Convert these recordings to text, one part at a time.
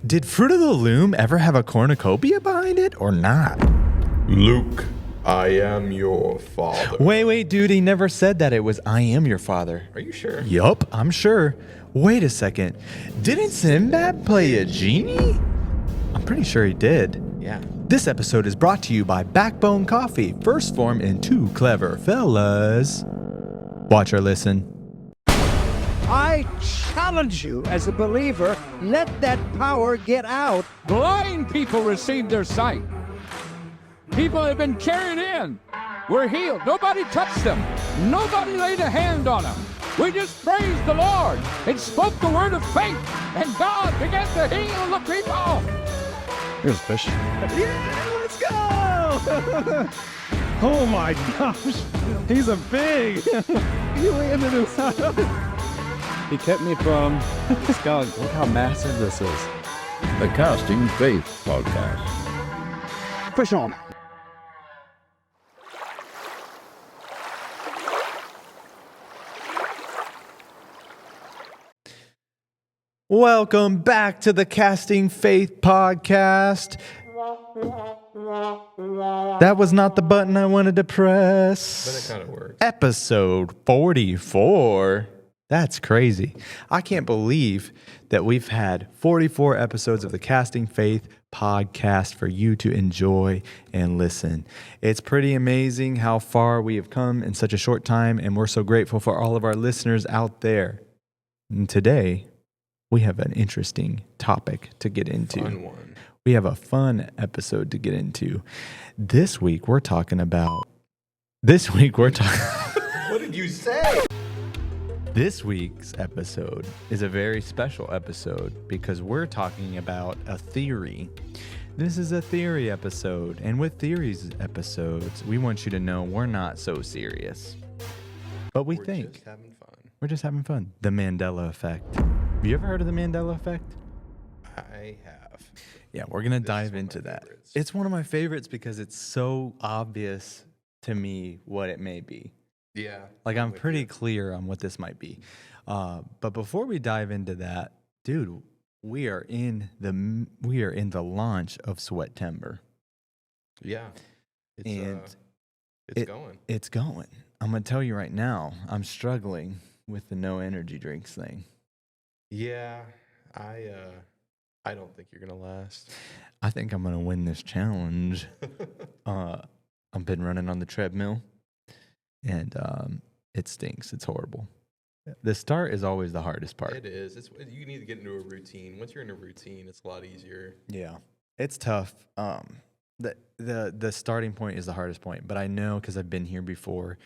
Did Fruit of the Loom ever have a cornucopia behind it or not? Luke, I am your father. Wait, dude, he never said that it was I am your father. Are you sure? Yup, I'm sure. Wait a second. Didn't Sinbad play a genie? I'm pretty sure he did. Yeah. This episode is brought to you by Backbone Coffee, first form in Two Clever Fellas. Watch or listen. I challenge you as a believer, let that power get out. Blind people received their sight. People have been carried in. We're healed. Nobody touched them. Nobody laid a hand on them. We just praised the Lord and spoke the word of faith, and God began to heal the people. Here's fish. Yeah, let's go! Oh my gosh, he's a pig. You landed inside. He kept me from. God, look how massive this is. The Casting Faith Podcast. Push on. Welcome back to the Casting Faith Podcast. That was not the button I wanted to press. But it kind of works. Episode 44. That's crazy. I can't believe that we've had 44 episodes of the Casting Faith Podcast for you to enjoy and listen. It's pretty amazing how far we have come in such a short time, and we're so grateful for all of our listeners out there. And today, we have an interesting topic to get into. Fun one. We have a fun episode to get into. This week, we're talking about... What did you say? This week's episode is a very special episode because we're talking about a theory. This is a theory episode, and with theories episodes, we want you to know we're not so serious. But we're Just having fun. we're just having fun. The Mandela effect. Have you ever heard of the Mandela effect? I have. Yeah, we're going to This is dive one of into my that. favorites. It's one of my favorites because it's so obvious to me what it may be. Yeah. Like, I'm with pretty you. clear on what this might be. But before we dive into that, dude, we are in the launch of Sweatember. Yeah. It's, And it's going. It's going. I'm going to tell you right now, I'm struggling with the no energy drinks thing. Yeah. I don't think you're going to last. I think I'm going to win this challenge. I've been running on the treadmill, and it stinks. It's horrible. The start is always the hardest part. It is. You need to get into a routine. Once you're in a routine, it's a lot easier. Yeah, it's tough. The starting point is the hardest point, but I know because I've been here before.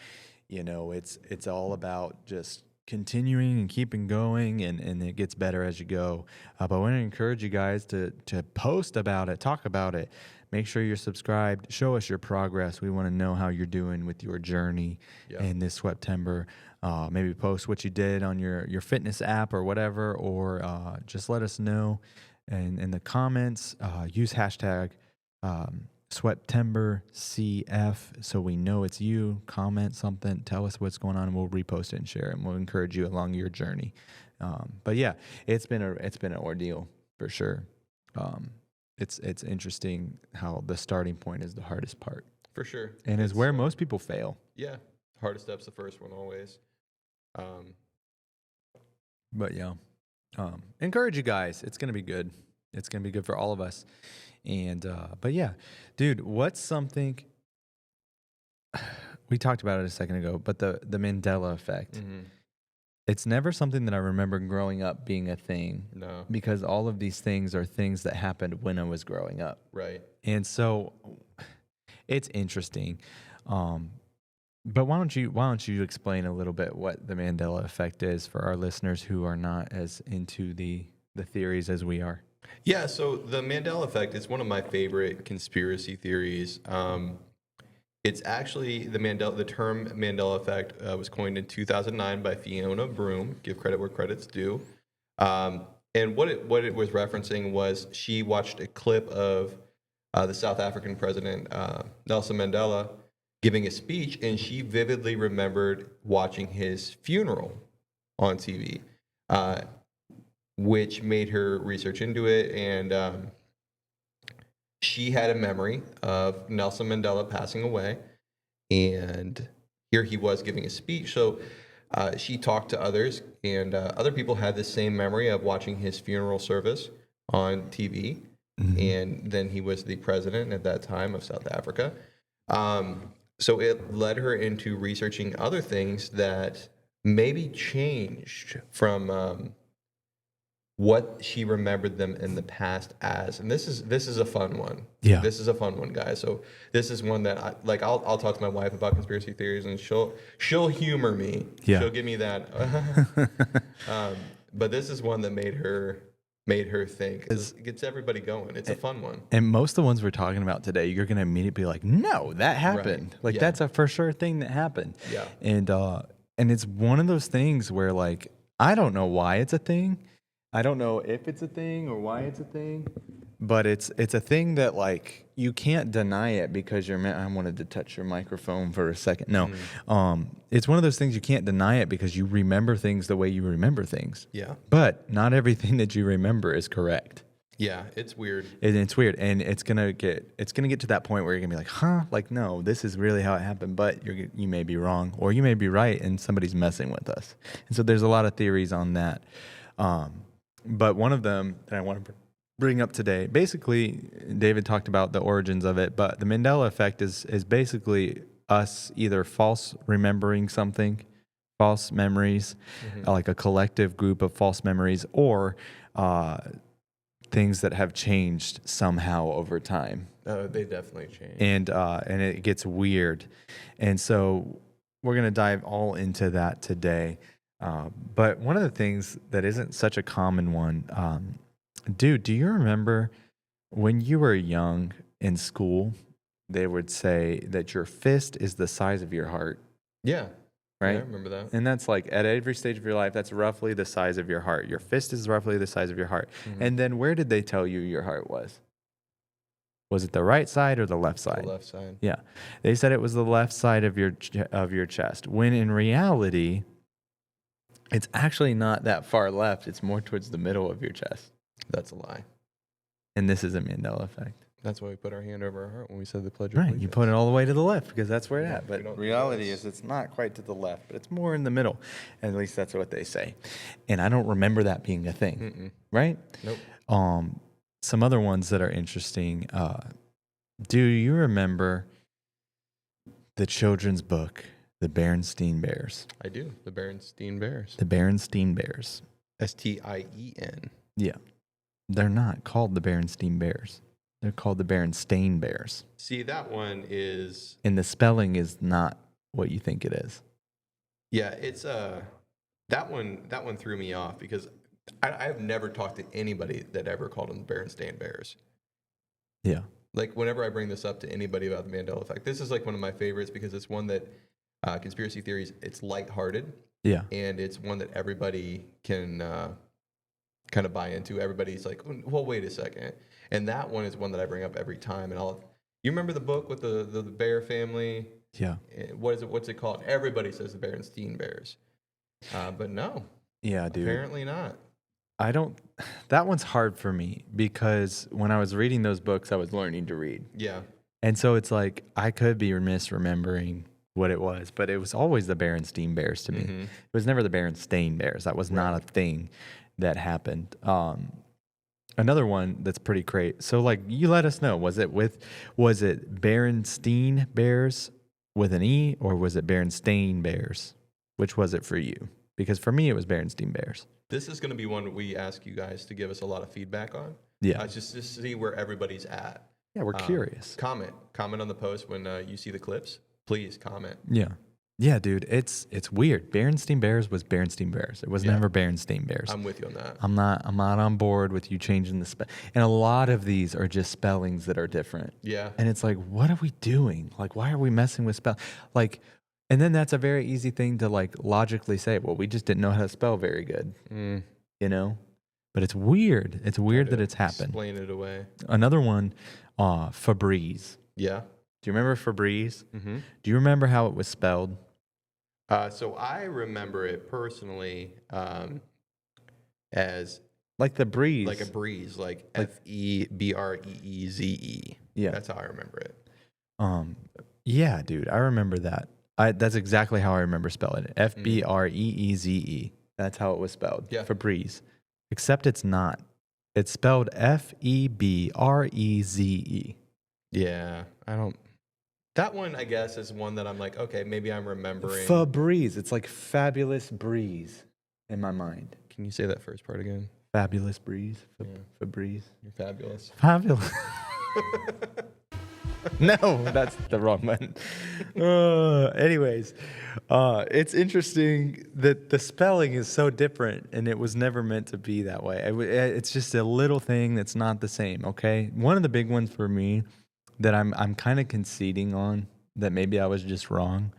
You know, it's all about just continuing and keeping going, and it gets better as you go. But I want to encourage you guys to post about it, talk about it. Make sure you're subscribed. Show us your progress. We want to know how you're doing with your journey in this September. Maybe post what you did on your fitness app or whatever, or just let us know in the comments. Use hashtag SweptemberCF so we know it's you. Comment something. Tell us what's going on, and we'll repost it and share it, and we'll encourage you along your journey. But yeah, it's been an ordeal for sure. It's interesting how the starting point is the hardest part. For sure. And is where most people fail. Yeah. Hardest step's the first one always. But yeah, encourage you guys. It's going to be good. It's going to be good for all of us. And, but yeah, dude, what's something we talked about it a second ago, but the Mandela effect, it's never something that I remember growing up being a thing. No. Because all of these things are things that happened when I was growing up. Right. And so it's interesting. But why don't you explain a little bit what the Mandela effect is for our listeners who are not as into the theories as we are? Yeah, so the Mandela effect is one of my favorite conspiracy theories. It's actually the term Mandela effect was coined in 2009 by Fiona Broome. Give credit where credit's due. And what it was referencing was she watched a clip of the South African president Nelson Mandela giving a speech, and she vividly remembered watching his funeral on TV. which made her research into it. And she had a memory of Nelson Mandela passing away. And here he was giving a speech. So she talked to others, and other people had the same memory of watching his funeral service on TV. And then he was the president at that time of South Africa. So it led her into researching other things that maybe changed from what she remembered them in the past as. And this is a fun one. Yeah. This is a fun one, guys. So this is one that I'll talk to my wife about conspiracy theories, and she'll humor me. Yeah. She'll give me that. But this is one that made her think. It gets everybody going. It's a fun one. And most of the ones we're talking about today, you're going to immediately be like, no, that happened. Right. Like, Yeah. that's a for sure thing that happened. Yeah. And it's one of those things where, like, I don't know why it's a thing. I don't know if it's a thing or why it's a thing, but it's a thing that, like, you can't deny it because I wanted to touch your microphone for a second. No, it's one of those things you can't deny it because you remember things the way you remember things. Yeah. But not everything that you remember is correct. Yeah, it's weird. It's weird, and it's gonna get to that point where you're gonna be like, huh, like, no, this is really how it happened, but you may be wrong, or you may be right, and somebody's messing with us. And so there's a lot of theories on that. But one of them that I want to bring up today, basically, David talked about the origins of it, but the Mandela effect is basically us either false remembering something, false memories, like a collective group of false memories, or things that have changed somehow over time. They definitely change. And it gets weird. And so we're going to dive all into that today. But one of the things that isn't such a common one, dude, do you remember when you were young in school, they would say that your fist is the size of your heart, Yeah. right? Yeah, I remember that. And that's like at every stage of your life, that's roughly the size of your heart. Your fist is roughly the size of your heart. And then where did they tell you your heart was? Was it the right side or the left side? The left side. Yeah. They said it was the left side of your chest, when in reality, it's actually not that far left. It's more towards the middle of your chest. That's a lie. And this is a Mandela effect. That's why we put our hand over our heart when we said the Pledge of Right. Allegiance. You put it all the way to the left because that's where it's Yeah, at. we But don't reality do is this. it's not quite to the left, but it's more in the middle. At least that's what they say. And I don't remember that being a thing. Right? Nope. Some other ones that are interesting. Do you remember the children's book, The Berenstain Bears? I do. The Berenstain Bears. The Berenstain Bears. Stien. Yeah. They're not called the Berenstain Bears. They're called the Berenstain Bears. See, that one is, And the spelling is not what you think it is. yeah, it's that one threw me off because I've never talked to anybody that ever called them the Berenstain Bears. Yeah. Like, whenever I bring this up to anybody about the Mandela effect, this is like one of my favorites because it's one that conspiracy theories, it's lighthearted. Yeah. And it's one that everybody can kind of buy into. Everybody's like, well, wait a second. And that one is one that I bring up every time. And you remember the book with the bear family? Yeah. What's it called? Everybody says the Berenstain Bears. But no. Yeah, dude. Apparently not. That one's hard for me because when I was reading those books, I was learning to read. Yeah. And so it's like, I could be misremembering what it was, but it was always the Berenstain Bears to me. It was never the Berenstain Bears. That was not a thing that happened. Another one that's pretty great. So, like, you let us know, was it Berenstain Bears with an E, or was it Berenstain Bears? Which was it for you? Because for me, it was Berenstain Bears. This is going to be one we ask you guys to give us a lot of feedback on. Yeah. Just to see where everybody's at. Yeah, we're curious. Comment on the post when you see the clips. Please comment. Yeah. Yeah, dude, it's weird. Berenstain Bears was Berenstain Bears. It was never Berenstain Bears. I'm with you on that. I'm not on board with you changing the spell. And a lot of these are just spellings that are different. Yeah. And it's like, what are we doing? Like, why are we messing with spell? Like, and then that's a very easy thing to, like, logically say, well, we just didn't know how to spell very good. You know? But it's weird. It's weird that it's happened. Explain it away. Another one, Febreze. Yeah. Do you remember Febreze? Mm-hmm. Do you remember how it was spelled? So I remember it personally as Like the breeze. Like a breeze, like FEBREEZE. Yeah. That's how I remember it. Yeah, dude, I remember that. That's exactly how I remember spelling it. FBREEZE. That's how it was spelled. Yeah. Febreze. Except it's not. It's spelled FEBREZE. Yeah, I don't. That one, I guess, is one that I'm like, okay, maybe I'm remembering. Febreze. It's like fabulous breeze in my mind. Can you say that first part again? Fabulous breeze. Yeah. Febreze. You're fabulous. Fabulous. No, that's the wrong one. Anyways, it's interesting that the spelling is so different, and it was never meant to be that way. It's just a little thing that's not the same. Okay, one of the big ones for me that I'm kind of conceding on that maybe I was just wrong,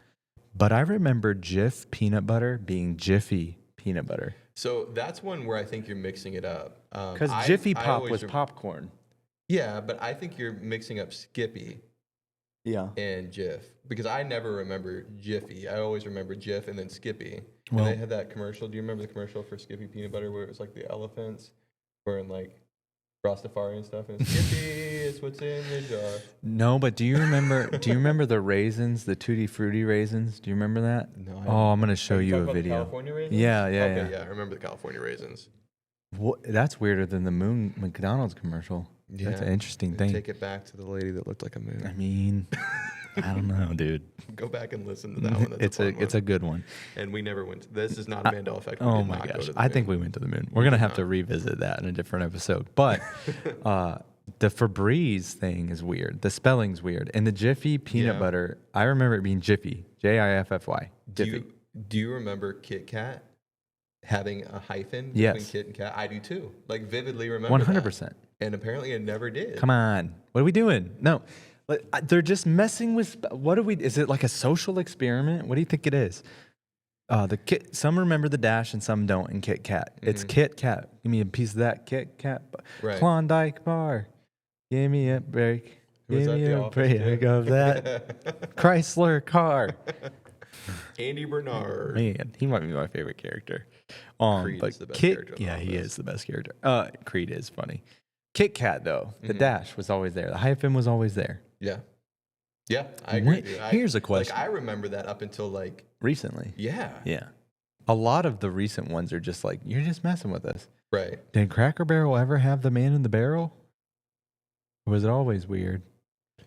but I remember Jif peanut butter being Jiffy peanut butter So that's one where I think you're mixing it up. because Jiffy I Pop always was rem- popcorn. Yeah, but I think you're mixing up Skippy Yeah. and Jif because I never remember Jiffy. I always remember Jif and then Skippy. Well- and they had that commercial. Do you remember the commercial for Skippy peanut butter where it was like the elephants wearing like Rastafari and stuff? And Skippy is what's in the jar. No, but do you remember? Do you remember the raisins, the Tutti Frutti raisins? Do you remember that? No, I Oh, don't. I'm gonna show Are you talking a about the video. California raisins? Yeah, yeah, Okay, yeah. I remember the California raisins. What, that's weirder than the Moon McDonald's commercial. That's an Yeah. interesting thing. Take it back to the lady that looked like a moon. I mean, I don't know, dude. Go back and listen to that one. That's It's a fun it's one. a good one. And we never went. This is not a Mandela effect. We Oh did my not go gosh, to the I think moon. we went to the moon. We're gonna have to revisit that in a different episode. But the Febreze thing is weird. The spelling's weird, and the Jiffy peanut Yeah. butter. I remember it being Jiffy, Jiffy. Jiffy. Do you remember Kit Kat having a hyphen Yes. between Kit and Kat? I do too. Like vividly remember. 100%. that. And apparently it never did. Come on. What are we doing? No. They're just messing with. What are we? Is it like a social experiment? What do you think it is? Some remember the dash and some don't in Kit Kat. It's Kit Kat. Give me a piece of that Kit Kat. Right. Klondike bar. Give me a break. Was Give that me The a Office break kid? of that Chrysler car. Andy Bernard. Man, he might be my favorite character. Creed But is the best Kit, character in yeah, all he this. is the best character. Creed is funny. Kit Kat though, the dash was always there. The hyphen was always there. Yeah. Yeah, I agree. Wait, with you. here's a question. Like, I remember that up until like, Recently. yeah. Yeah. A lot of the recent ones are just like, you're just messing with us. Right. Did Cracker Barrel ever have the man in the barrel? Or was it always weird?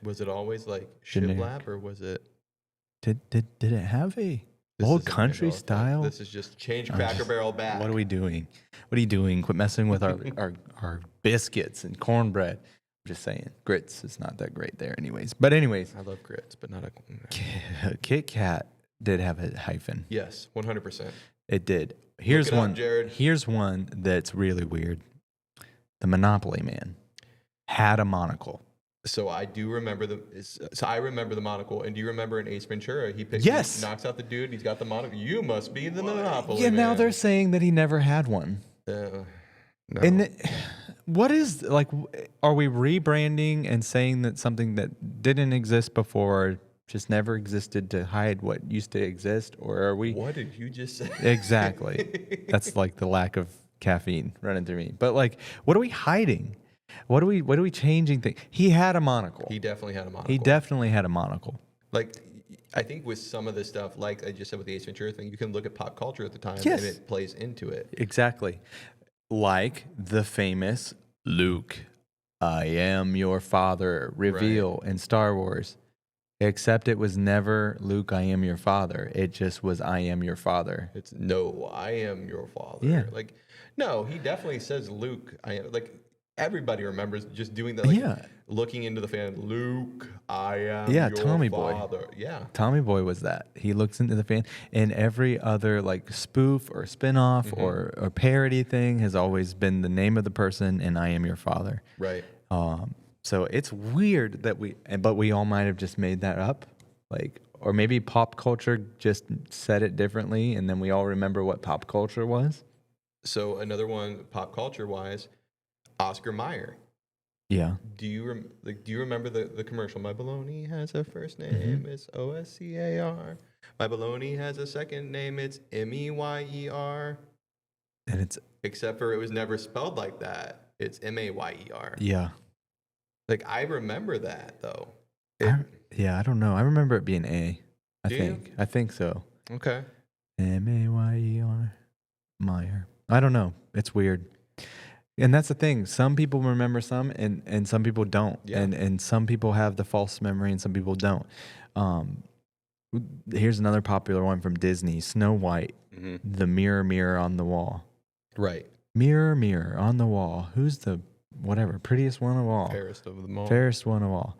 Was it always like Generic. shiplap or was it Did it have a this old isn't country Mandela effect. style? This is just change Cracker Barrel back. What are we doing? What are you doing? Quit messing with our biscuits and cornbread. I'm just saying, grits is not that great there, anyways. But anyways, I love grits, but not a. Kit Kat did have a hyphen. Yes, 100%. It did. Here's it up, one. Jared. Here's one that's really weird. The Monopoly Man had a monocle. So I do remember I remember the monocle. And do you remember in Ace Ventura? He Yes. knocks out the dude. He's got the monocle. You must be the Monopoly Yeah, now man. they're saying that he never had one. No. And what is like? Are we rebranding and saying that something that didn't exist before just never existed to hide what used to exist, or are we? What did you just say? Exactly. That's like the lack of caffeine running through me. But like, what are we hiding? What are we changing things? He had a monocle. He definitely had a monocle. He definitely had a monocle. Like, I think with some of this stuff, like I just said with the Ace Ventura thing, you can look at pop culture at the time Yes. and it plays into it. Exactly. Like the famous Luke, I am your father reveal in Star Wars. Except it was never Luke, I am your father. It just was I am your father. It's no, I am your father. Yeah. Like, no, he definitely says Luke. I am like everybody remembers just doing that. Like, Yeah. looking into the fan, Luke, I am Yeah, your Tommy Boy. father. Yeah. Tommy Boy was that. He looks into the fan, and every other like spoof or spinoff or parody thing has always been the name of the person and I am your father. Right. So it's weird that but we all might have just made that up, like, or maybe pop culture just said it differently, and then we all remember what pop culture was. So another one, pop culture wise, Oscar Mayer. Yeah. Do you remember the commercial? My baloney has a first name, it's Oscar. My baloney has a second name, it's Meyer. And it's except for it was never spelled like that. It's Mayer. yeah. Like I remember that though. I don't know. I remember it being A. Do you? I think so. Okay. Mayer. Meyer. I don't know. It's weird. And that's the thing. Some people remember some and some people don't. Yeah. And some people have the false memory and some people don't. Here's another popular one from Disney, Snow White. Mm-hmm. The mirror, mirror on the wall. Right. Mirror, mirror on the wall. Who's the prettiest one of all? Fairest of them all. Fairest one of all.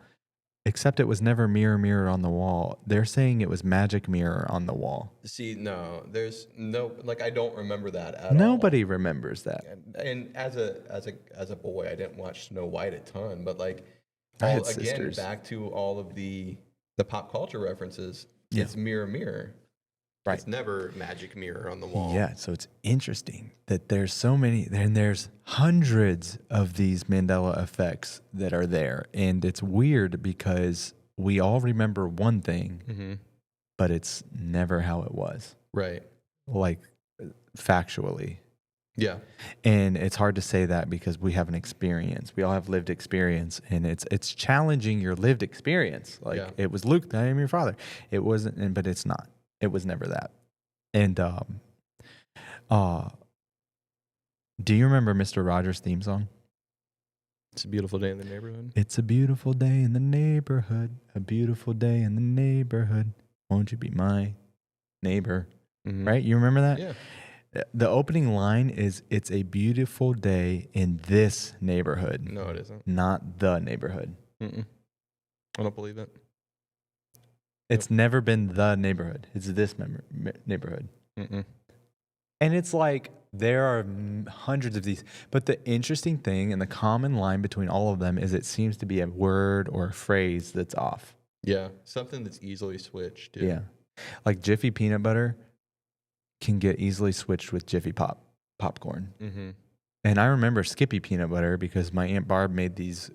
Except it was never mirror, mirror on the wall. They're saying it was magic mirror on the wall. See, no, there's no, like, I don't remember that at all. Nobody remembers that. And as a boy, I didn't watch Snow White a ton, but like, I had again, sisters. back to all of the pop culture references. Yeah. It's mirror, mirror. Right. It's never magic mirror on the wall. Yeah, so it's interesting that there's so many, and there's hundreds of these Mandela effects that are there. And it's weird because we all remember one thing, Mm-hmm. but it's never how it was, Right. like factually. Yeah. And it's hard to say that because we have an experience. We all have lived experience, and it's challenging your lived experience. Like Yeah. it was Luke, I am your father. It wasn't, but it's not. It was never that. And do you remember Mr. Rogers' theme song? It's a beautiful day in the neighborhood. It's a beautiful day in the neighborhood. A beautiful day in the neighborhood. Won't you be my neighbor? Mm-hmm. Right? You remember that? Yeah. The opening line is, it's a beautiful day in this neighborhood. No, it isn't. Not the neighborhood. Mm-mm. I don't believe it. It's never been the neighborhood. It's this neighborhood. Mm-mm. And it's like there are hundreds of these. But the interesting thing and the common line between all of them is it seems to be a word or a phrase that's off. Yeah. Something that's easily switched. Yeah. Like Jiffy peanut butter can get easily switched with Jiffy popcorn. Mm-hmm. And I remember Skippy peanut butter because my Aunt Barb made these,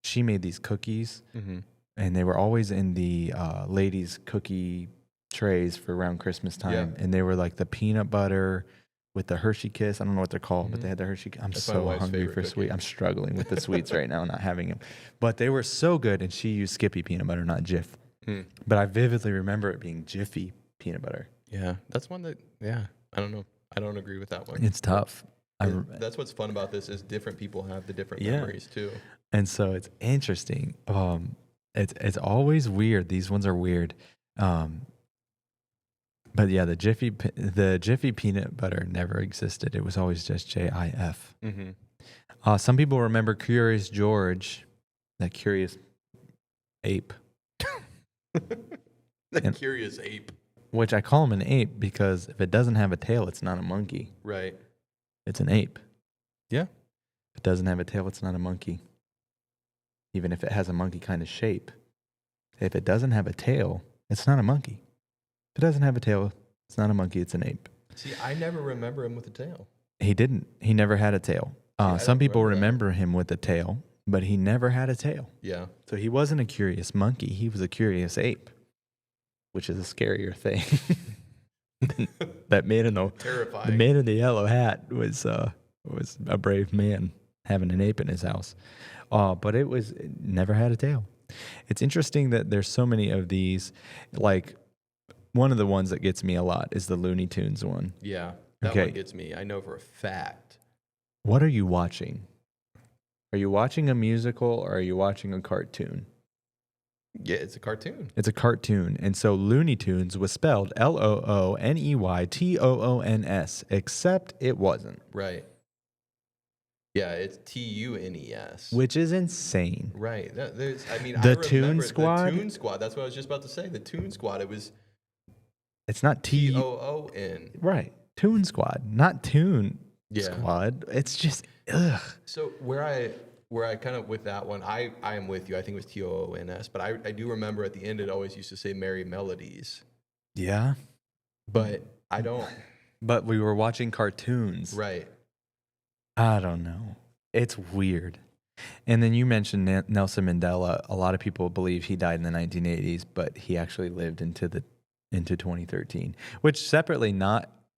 she made these cookies. Mm-hmm. And they were always in the ladies' cookie trays for around Christmas time. Yeah. And they were like the peanut butter with the Hershey Kiss. I don't know what they're called, but Mhm. they had the Hershey. I'm That's my so wife's hungry favorite for cookie. sweet. I'm struggling with the sweets right now, not having them. But they were so good. And she used Skippy peanut butter, not Jif. Mm. But I vividly remember it being Jiffy peanut butter. Yeah. That's one that, yeah, I don't know. I don't agree with that one. It's tough. That's what's fun about this is different people have the different Yeah. memories too. And so it's interesting. It's always weird. These ones are weird. But yeah, the Jiffy peanut butter never existed. It was always just JIF. Mm-hmm. Some people remember Curious George, that curious ape, The curious ape. which I call him an ape because if it doesn't have a tail, it's not a monkey. Right. It's an ape. Yeah. If it doesn't have a tail, it's not a monkey. Even if it has a monkey kind of shape. If it doesn't have a tail, it's not a monkey. If it doesn't have a tail, it's not a monkey, it's an ape. See, I never remember him with a tail. He didn't. He never had a tail. I Some don't people remember remember him with a tail, but he never had a tail. Yeah. So he wasn't a curious monkey. He was a curious ape, which is a scarier thing. That man in the Terrifying. man in the yellow hat was a brave man having an ape in his house. But it never had a tail. It's interesting that there's so many of these. Like one of the ones that gets me a lot is the Looney Tunes one. Yeah. That Okay. one gets me. I know for a fact. What are you watching? Are you watching a musical or are you watching a cartoon? Yeah, it's a cartoon. It's a cartoon. And so Looney Tunes was spelled Looneytoons, except it wasn't, Right. Yeah, it's TUNES. which is insane. Right. There's, I mean, The I remember Toon Squad? The Toon Squad. That's what I was just about to say. The Toon Squad. It was It's not TOON. Right. Toon Squad, not Toon Yeah. Squad. It's just, ugh. So where I kind of with that one, I am with you. I think it was TOONS, but I do remember at the end it always used to say Merry Melodies, Yeah. but I don't. But we were watching cartoons. Right. I don't know. It's weird. And then you mentioned Nelson Mandela. A lot of people believe he died in the 1980s, but he actually lived into 2013, which separately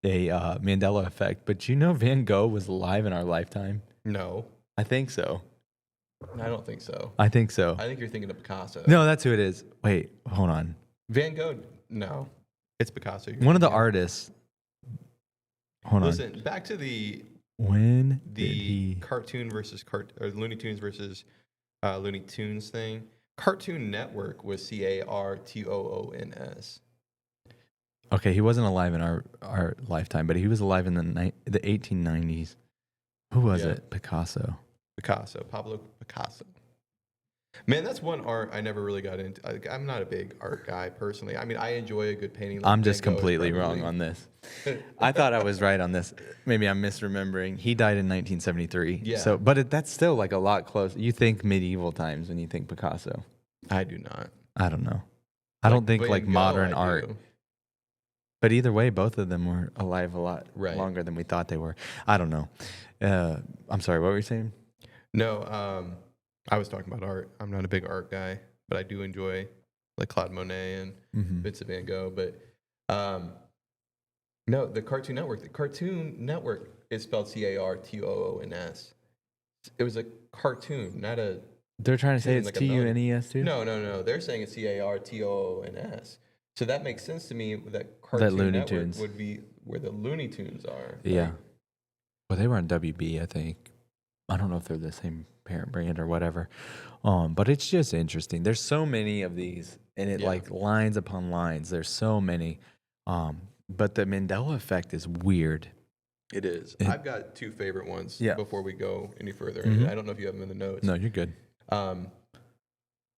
Mandela effect, but you know Van Gogh was alive in our lifetime? No, I think so. I don't think so. I think so. I think you're thinking of Picasso. No, that's who it is. Wait, hold on. Van Gogh. No, it's Picasso. You're One of the thinking. artists. Hold on. Listen, back to the When did he? cartoon versus or Looney Tunes versus Looney Tunes thing. Cartoon Network was CARTOONS. Okay, he wasn't alive in our lifetime, but he was alive in the 1890s. Who was Yeah. it? Picasso. Pablo Picasso. Man, that's one art I never really got into. I'm not a big art guy personally. I mean, I enjoy a good painting. Like I'm just Van Gogh is completely probably- wrong on this. I thought I was right on this. Maybe I'm misremembering. He died in 1973. Yeah. So, but that's still like a lot close. You think medieval times when you think Picasso. I do not. I don't know. I don't think Van like Gogh, modern I art. do. But either way, both of them were alive a lot Right. longer than we thought they were. I don't know. I'm sorry. What were you saying? No, I was talking about art. I'm not a big art guy, but I do enjoy like Claude Monet and Mhm. Vincent Van Gogh. But no, the Cartoon Network. The Cartoon Network is spelled CARTOONS. It was a cartoon, not a. They're trying to say Tune, it's like a melody. TUNES too. No. They're saying it's CARTOONS. So that makes sense to me that Cartoon Looney Network Tunes. would be where the Looney Tunes are. Yeah. Well, they were on WB, I think. I don't know if they're the same parent brand or whatever. But it's just interesting. There's so many of these, and it Yeah. like lines upon lines. There's so many. But the Mandela effect is weird. It is. It- I've got two favorite ones Yeah. before we go any further. Mhm. I don't know if you have them in the notes. No, you're good.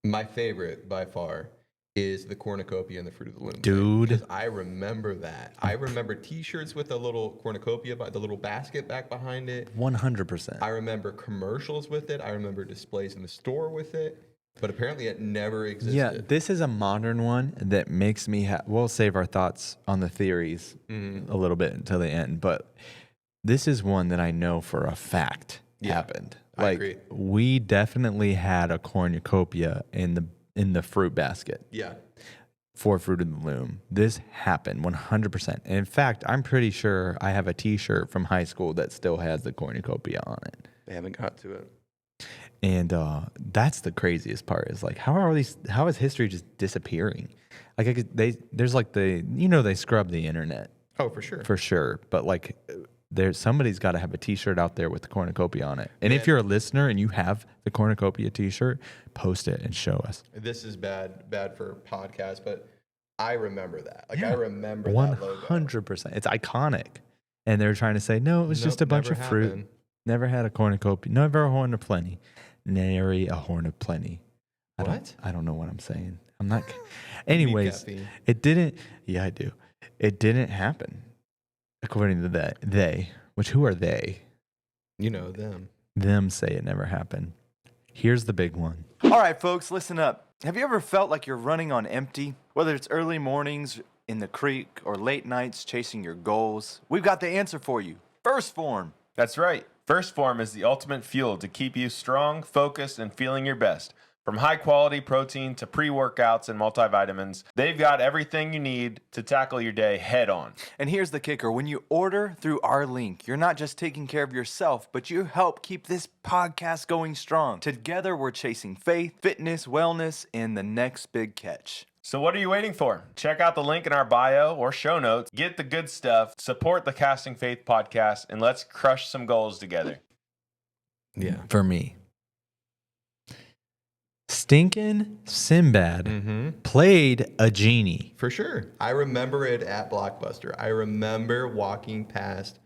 My favorite by far is the cornucopia and the Fruit of the Loom. thing, Dude. because I remember that. I remember T-shirts with a little cornucopia, the little basket back behind it. 100%. I remember commercials with it. I remember displays in the store with it. But apparently, it never existed. Yeah, this is a modern one that makes me. We'll save our thoughts on the theories Mhm. a little bit until the end, but this is one that I know for a fact Yeah, happened. I Like agree. we definitely had a cornucopia in the fruit basket Yeah. for Fruit of the Loom. This happened 100%. And in fact, I'm pretty sure I have a T-shirt from high school that still has the cornucopia on it. They haven't got to it. And that's the craziest part is like, how is history just disappearing? Like there's like they scrub the internet Oh, for sure. for sure. But like somebody's got to have a T-shirt out there with the cornucopia on it. And if Yeah. you're a listener and you have the cornucopia T-shirt, post it and show us. This is bad for podcasts, but I remember that. Like, Yeah. I remember that logo. 100%. It's iconic. And they're trying to say, no, it was just a Nope, bunch never of fruit. happened. Never had a cornucopia. Never a horn of plenty. Nary a horn of plenty. What? I don't know what I'm saying. I'm not. Anyways, caffeine. it didn't. Yeah, I do. It didn't happen, according to they. Which who are they? You know them. Them say it never happened. Here's the big one. All right, folks, listen up. Have you ever felt like you're running on empty? Whether it's early mornings in the creek or late nights chasing your goals, we've got the answer for you. First Form. That's right. First Form is the ultimate fuel to keep you strong, focused, and feeling your best. From high-quality protein to pre-workouts and multivitamins, they've got everything you need to tackle your day head-on. And here's the kicker. When you order through our link, you're not just taking care of yourself, but you help keep this podcast going strong. Together, we're chasing faith, fitness, wellness, and the next big catch. So what are you waiting for? Check out the link in our bio or show notes. Get the good stuff, support the Casting Faith podcast, and let's crush some goals together. Yeah. For me, Stinkin' Sinbad Mm-hmm. played a genie. For sure. I remember it at Blockbuster. I remember walking past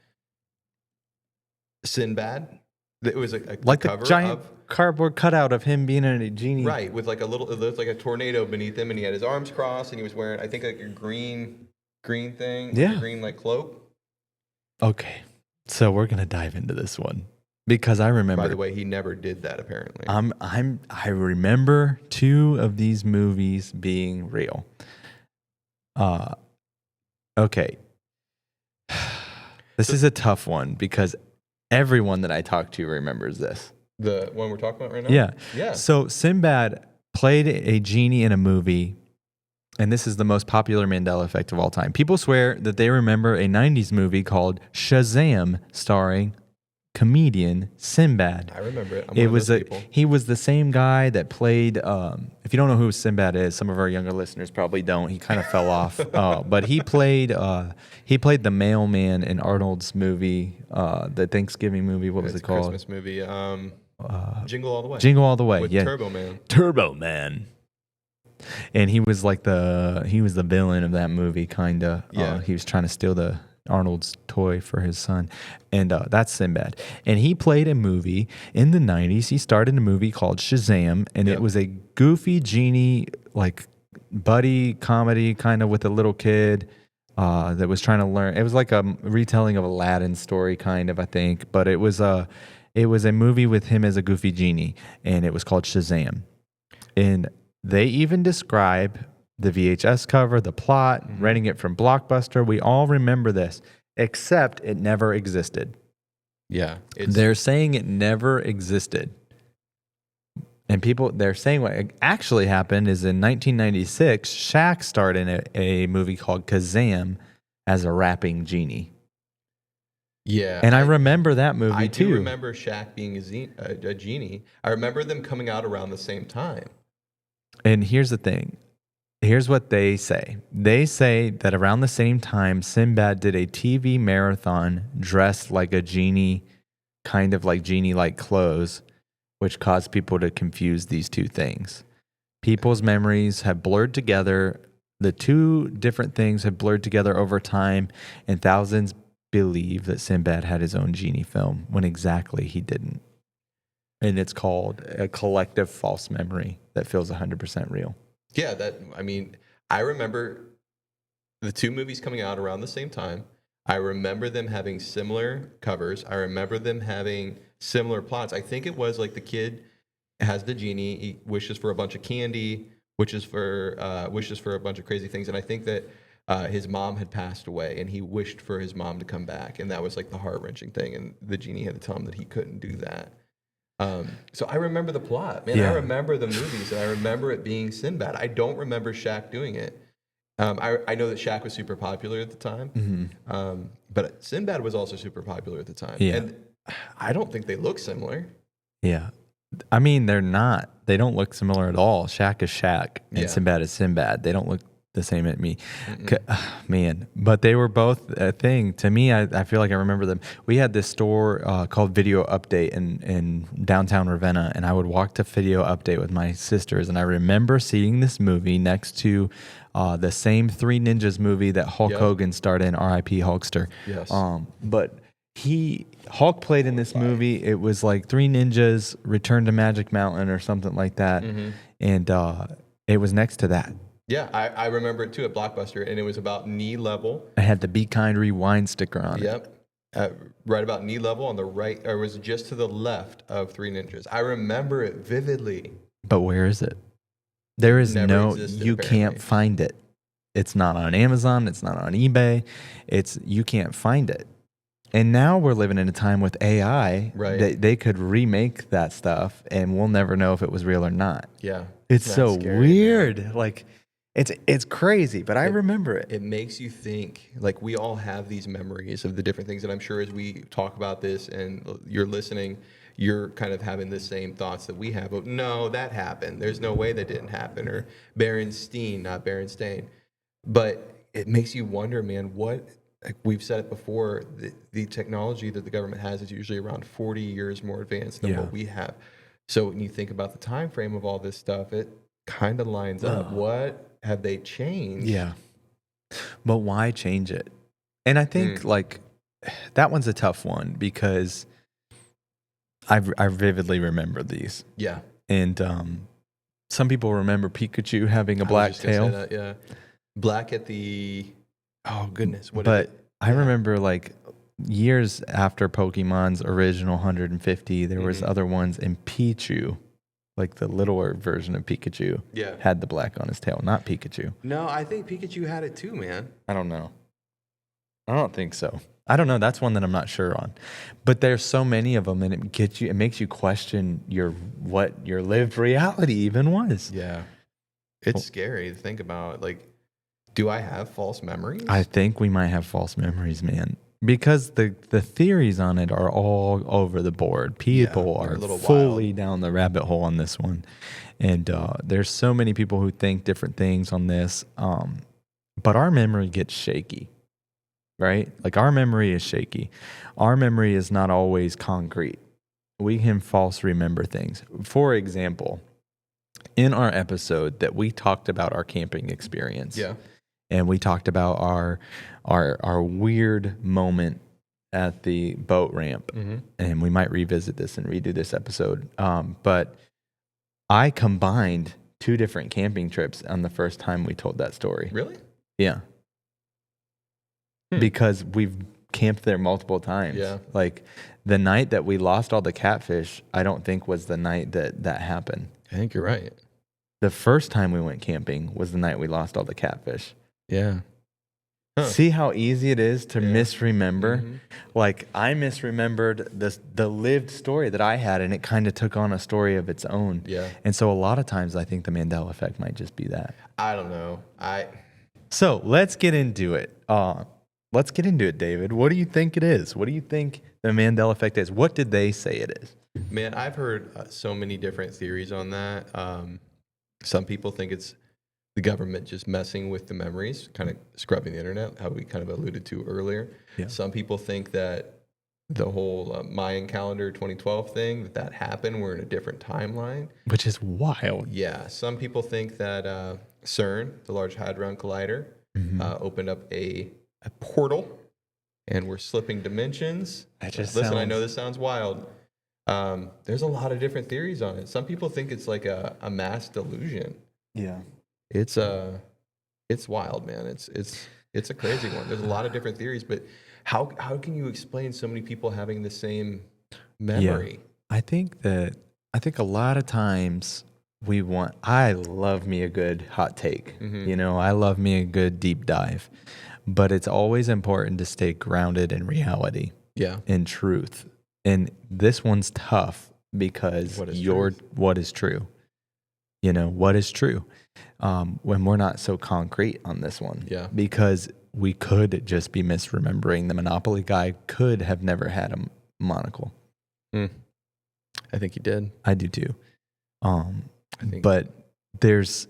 Sinbad. It was a Like the cover giant of, cardboard cutout of him being a genie. right, with like a little, it looked like a tornado beneath him, and he had his arms crossed, and he was wearing, I think, like a green thing. Yeah. A green, like, cloak. Okay. So we're going to dive into this one because I remember. By the way, he never did that, apparently. I remember two of these movies being real. Okay. This is a tough one because everyone that I talk to remembers this. The one we're talking about right now? Yeah. Yeah. So Sinbad played a genie in a movie and this is the most popular Mandela effect of all time. People swear that they remember a 90s movie called Shazam starring comedian Sinbad. I remember it. I'm It one of was those people. he was the same guy that played. If you don't know who Sinbad is, some of our younger listeners probably don't. He kind of fell off, but he played the mailman in Arnold's movie, the Thanksgiving movie. What was It's it a called? Christmas movie. Jingle All the Way. Jingle All the Way. With Yeah, Turbo Man. Turbo Man. And he was like the villain of that movie, kinda. Yeah. He was trying to steal the Arnold's toy for his son, and that's Sinbad. And he played a movie in the 90s. He started a movie called Shazam, and Yep. it was a goofy genie, like buddy comedy, kind of with a little kid that was trying to learn. It was like a retelling of Aladdin's story, kind of, I think, but it was a movie with him as a goofy genie, and it was called Shazam. And they even describe the VHS cover, the plot, renting it from Blockbuster. We all remember this, except it never existed. Yeah. They're saying it never existed. And they're saying what actually happened is in 1996, Shaq starred in a movie called Kazam as a rapping genie. Yeah. And I remember that movie I too. do remember Shaq being a genie. I remember them coming out around the same time. And here's the thing. Here's what they say. They say that around the same time, Sinbad did a TV marathon dressed like a genie, kind of like genie-like clothes, which caused people to confuse these two things. People's memories have blurred together. The two different things have blurred together over time, and thousands believe that Sinbad had his own genie film when exactly he didn't. And it's called a collective false memory that feels 100% real. Yeah, I remember the two movies coming out around the same time. I remember them having similar covers. I remember them having similar plots. I think it was like the kid has the genie, he wishes for a bunch of candy, wishes for a bunch of crazy things, and I think that his mom had passed away, and he wished for his mom to come back, and that was like the heart-wrenching thing, and the genie had to tell him that he couldn't do that. So I remember the plot, man. Yeah. I remember the movies, and I remember it being Sinbad. I don't remember Shaq doing it. I know that Shaq was super popular at the time, but Sinbad was also super popular at the time. Yeah. And I don't think they look similar. Yeah. I mean, they're not. They don't look similar at all. Shaq is Shaq, and Yeah. Sinbad is Sinbad. They don't look the same at me. Man, but they were both a thing. To me, I feel like I remember them. We had this store called Video Update in downtown Ravenna, and I would walk to Video Update with my sisters, and I remember seeing this movie next to the same Three Ninjas movie that Hulk Yep. Hogan starred in, R.I.P. Hulkster. Yes. But Hulk played in this movie. It was like Three Ninjas Return to Magic Mountain or something like that. And it was next to that. Yeah, I remember it too at Blockbuster, and it was about knee level. It had the Be Kind Rewind sticker on it. Yep. Right about knee level on the right, or it was just to the left of Three Ninjas. I remember it vividly. But where is it? There is Never existed, you apparently. can't find it. It's not on Amazon. It's not on eBay. You can't find it. And now we're living in a time with AI. Right. They could remake that stuff, and we'll never know if it was real or not. Yeah. It's That's so scary, weird. Like, it's crazy, but I remember it. It makes you think, like, we all have these memories of the different things. And I'm sure as we talk about this and you're listening, you're kind of having the same thoughts that we have. Of, no, that happened. There's no way that didn't happen. Or Berenstain, not Berenstain. But it makes you wonder, man, what, like we've said it before, the technology that the government has is usually around 40 years more advanced than what we have. So when you think about the time frame of all this stuff, it kind of lines up. What have they changed? Yeah. But why change it? And I think like that one's a tough one because I vividly remember these. Yeah. And some people remember Pikachu having a I was black just gonna say tail. that, yeah. Black at the, oh goodness. What But is it? I remember like years after Pokemon's original 150, there was other ones, and Pichu, like the littler version of Pikachu, Yeah. had the black on his tail, not Pikachu. No, I think Pikachu had it too, man. I don't know. I don't think so. I don't know. That's one that I'm not sure on. But there's so many of them, and it makes you question what your lived reality even was. Yeah. It's scary to think about. Like, do I have false memories? I think we might have false memories, man. Because the theories on it are all over the board. People they're are a little fully wild. down the rabbit hole on this one. And there's so many people who think different things on this. But our memory gets shaky, right? Like our memory is shaky. Our memory is not always concrete. We can false remember things. For example, in our episode that we talked about our camping experience. Yeah. And we talked about our weird moment at the boat ramp. Mm-hmm. And we might revisit this and redo this episode. But I combined 2 different camping trips on the first time we told that story. Really? Yeah. Because we've camped there multiple times. Yeah. Like the night that we lost all the catfish, I don't think was the night that happened. I think you're right. The first time we went camping was the night we lost all the catfish. Yeah. Huh. See how easy it is to misremember? Mm-hmm. Like I misremembered the lived story that I had, and it kind of took on a story of its own. Yeah. And so a lot of times I think the Mandela effect might just be that. I don't know. So let's get into it. Let's get into it, David. What do you think it is? What do you think the Mandela effect is? What did they say it is? Man, I've heard so many different theories on that. Some people think it's the government just messing with the memories, kind of scrubbing the internet, how we kind of alluded to earlier. Yeah. Some people think that the whole Mayan calendar 2012 thing, that happened. We're in a different timeline. Which is wild. Yeah. Some people think that CERN, the Large Hadron Collider, opened up a portal and we're slipping dimensions. That just Listen, I sounds- know this sounds wild. There's a lot of different theories on it. Some people think it's like a mass delusion. Yeah. It's wild, man. It's a crazy one. There's a lot of different theories, but how can you explain so many people having the same memory? I think a lot of times I love me a good hot take. You know, I love me a good deep dive. But it's always important to stay grounded in reality. Yeah. In truth. And this one's tough because what is true? You know, what is true? When we're not so concrete on this one. Yeah. Because we could just be misremembering. The Monopoly guy could have never had a monocle. I think he did. I do too. But there's,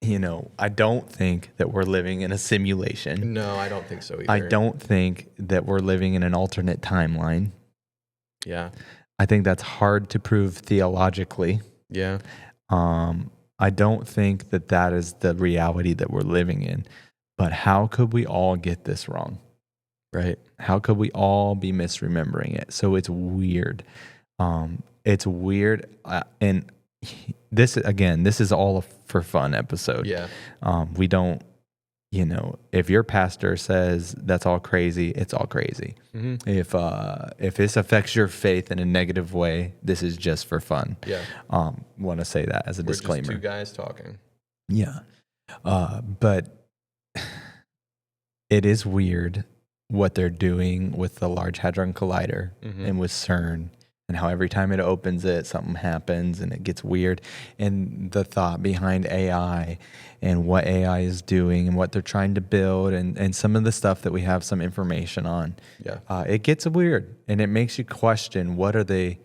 you know, I don't think that we're living in a simulation. No, I don't think so either. I don't think that we're living in an alternate timeline. Yeah. I think that's hard to prove theologically. Yeah. I don't think that is the reality that we're living in. But how could we all get this wrong? Right? How could we all be misremembering it? So it's weird. It's weird. And this is all a for fun episode. Yeah. We don't, you know, if your pastor says that's all crazy, it's all crazy. If this affects your faith in a negative way, this is just for fun. Yeah. Want to say that as a disclaimer. Just 2 guys talking. Yeah. But it is weird what they're doing with the Large Hadron Collider and with CERN, and how every time it opens it, something happens and it gets weird. And the thought behind AI and what AI is doing and what they're trying to build and some of the stuff that we have some information on. Yeah. It gets weird, and it makes you question, what are they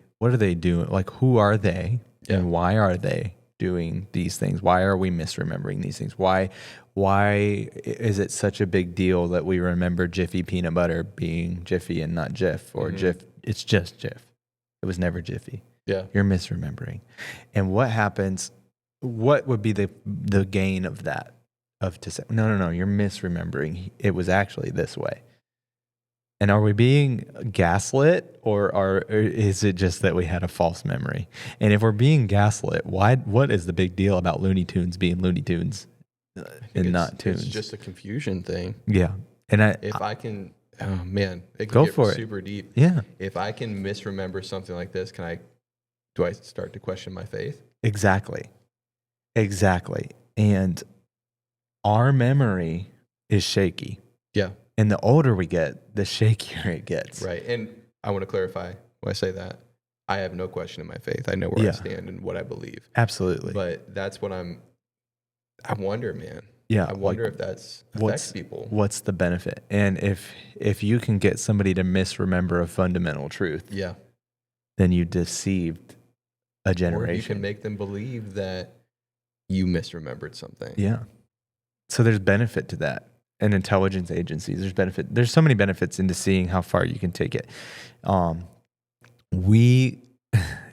doing? Like, who are they and why are they doing these things? Why are we misremembering these things? Why is it such a big deal that we remember Jiffy peanut butter being Jiffy and not Jif, or Jif? It's just Jif. It was never Jiffy. Yeah. You're misremembering. And what happens? What would be the gain of that? Of to say, no, you're misremembering. It was actually this way. And are we being gaslit, or is it just that we had a false memory? And if we're being gaslit, what is the big deal about Looney Tunes being Looney Tunes and not Tunes? It's just a confusion thing. Yeah. And If I can, oh man, it Go can for get it. super deep. Yeah. If I can misremember something like this, do I start to question my faith? Exactly. And our memory is shaky. Yeah. And the older we get, the shakier it gets. Right. And I want to clarify when I say that, I have no question in my faith. I know where I stand and what I believe. Absolutely. But that's what I'm I wonder, man. Yeah, I wonder like, if that's affects people. What's the benefit? And if you can get somebody to misremember a fundamental truth, Yeah. then you deceived a generation. Or you can make them believe that you misremembered something. Yeah. So there's benefit to that. And intelligence agencies, there's benefit. There's so many benefits into seeing how far you can take it.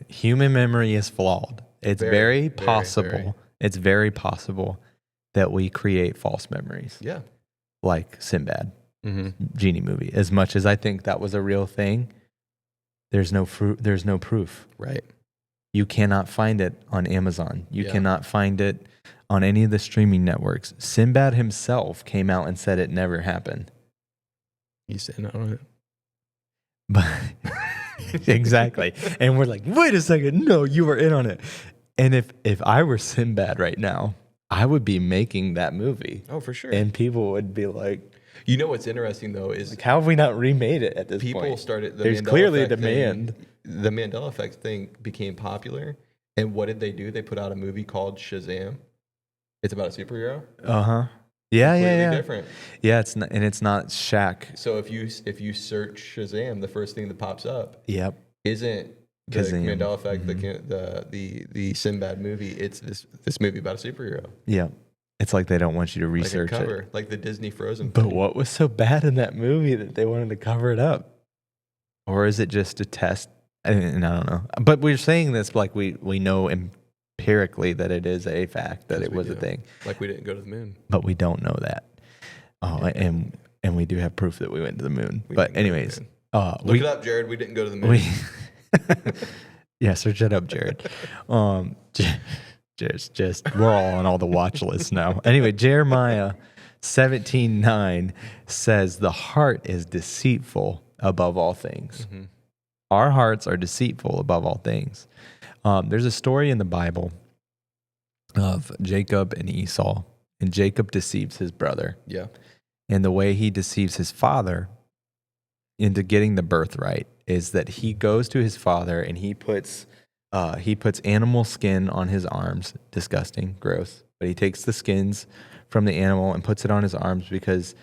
Human memory is flawed. It's very possible. It's very possible that we create false memories. Yeah. Like Sinbad, Mm-hmm. genie movie. As much as I think that was a real thing, there's no proof. Right. You cannot find it on Amazon. You Yeah. cannot find it on any of the streaming networks. Sinbad himself came out and said it never happened. He's in on it. But exactly. And we're like, wait a second, no, you were in on it. And if I were Sinbad right now, I would be making that movie. Oh, for sure. And people would be like, You know what's interesting though is how have we not remade it at this people point? started. The There's Mandela clearly a effect demand. The Mandela effect thing became popular, and what did they do? They put out a movie called Shazam. It's about a superhero. Uh-huh. Yeah, Completely yeah. different. Yeah, it's not Shaq. So if you search Shazam, the first thing that pops up Yep. isn't the Kazam. Mandela effect, Mm-hmm. the Sinbad movie. It's this movie about a superhero. Yeah. It's like they don't want you to research like a cover, it. like the Disney Frozen. But thing. what was so bad in that movie that they wanted to cover it up? Or is it just a test? I don't know. But we're saying this like we know empirically that it is a fact that it was a thing. Like we didn't go to the moon. But we don't know that. And we do have proof that we went to the moon. But anyways, Look it up, Jared. We didn't go to the moon. Yeah, search it up, Jared. Just we're all on all the watch lists now. Anyway, Jeremiah 17:9 says the heart is deceitful above all things. Mm-hmm. Our hearts are deceitful above all things. There's a story in the Bible of Jacob and Esau, and Jacob deceives his brother. Yeah. And the way he deceives his father into getting the birthright is that he goes to his father and he puts animal skin on his arms. Disgusting, gross. But he takes the skins from the animal and puts it on his arms because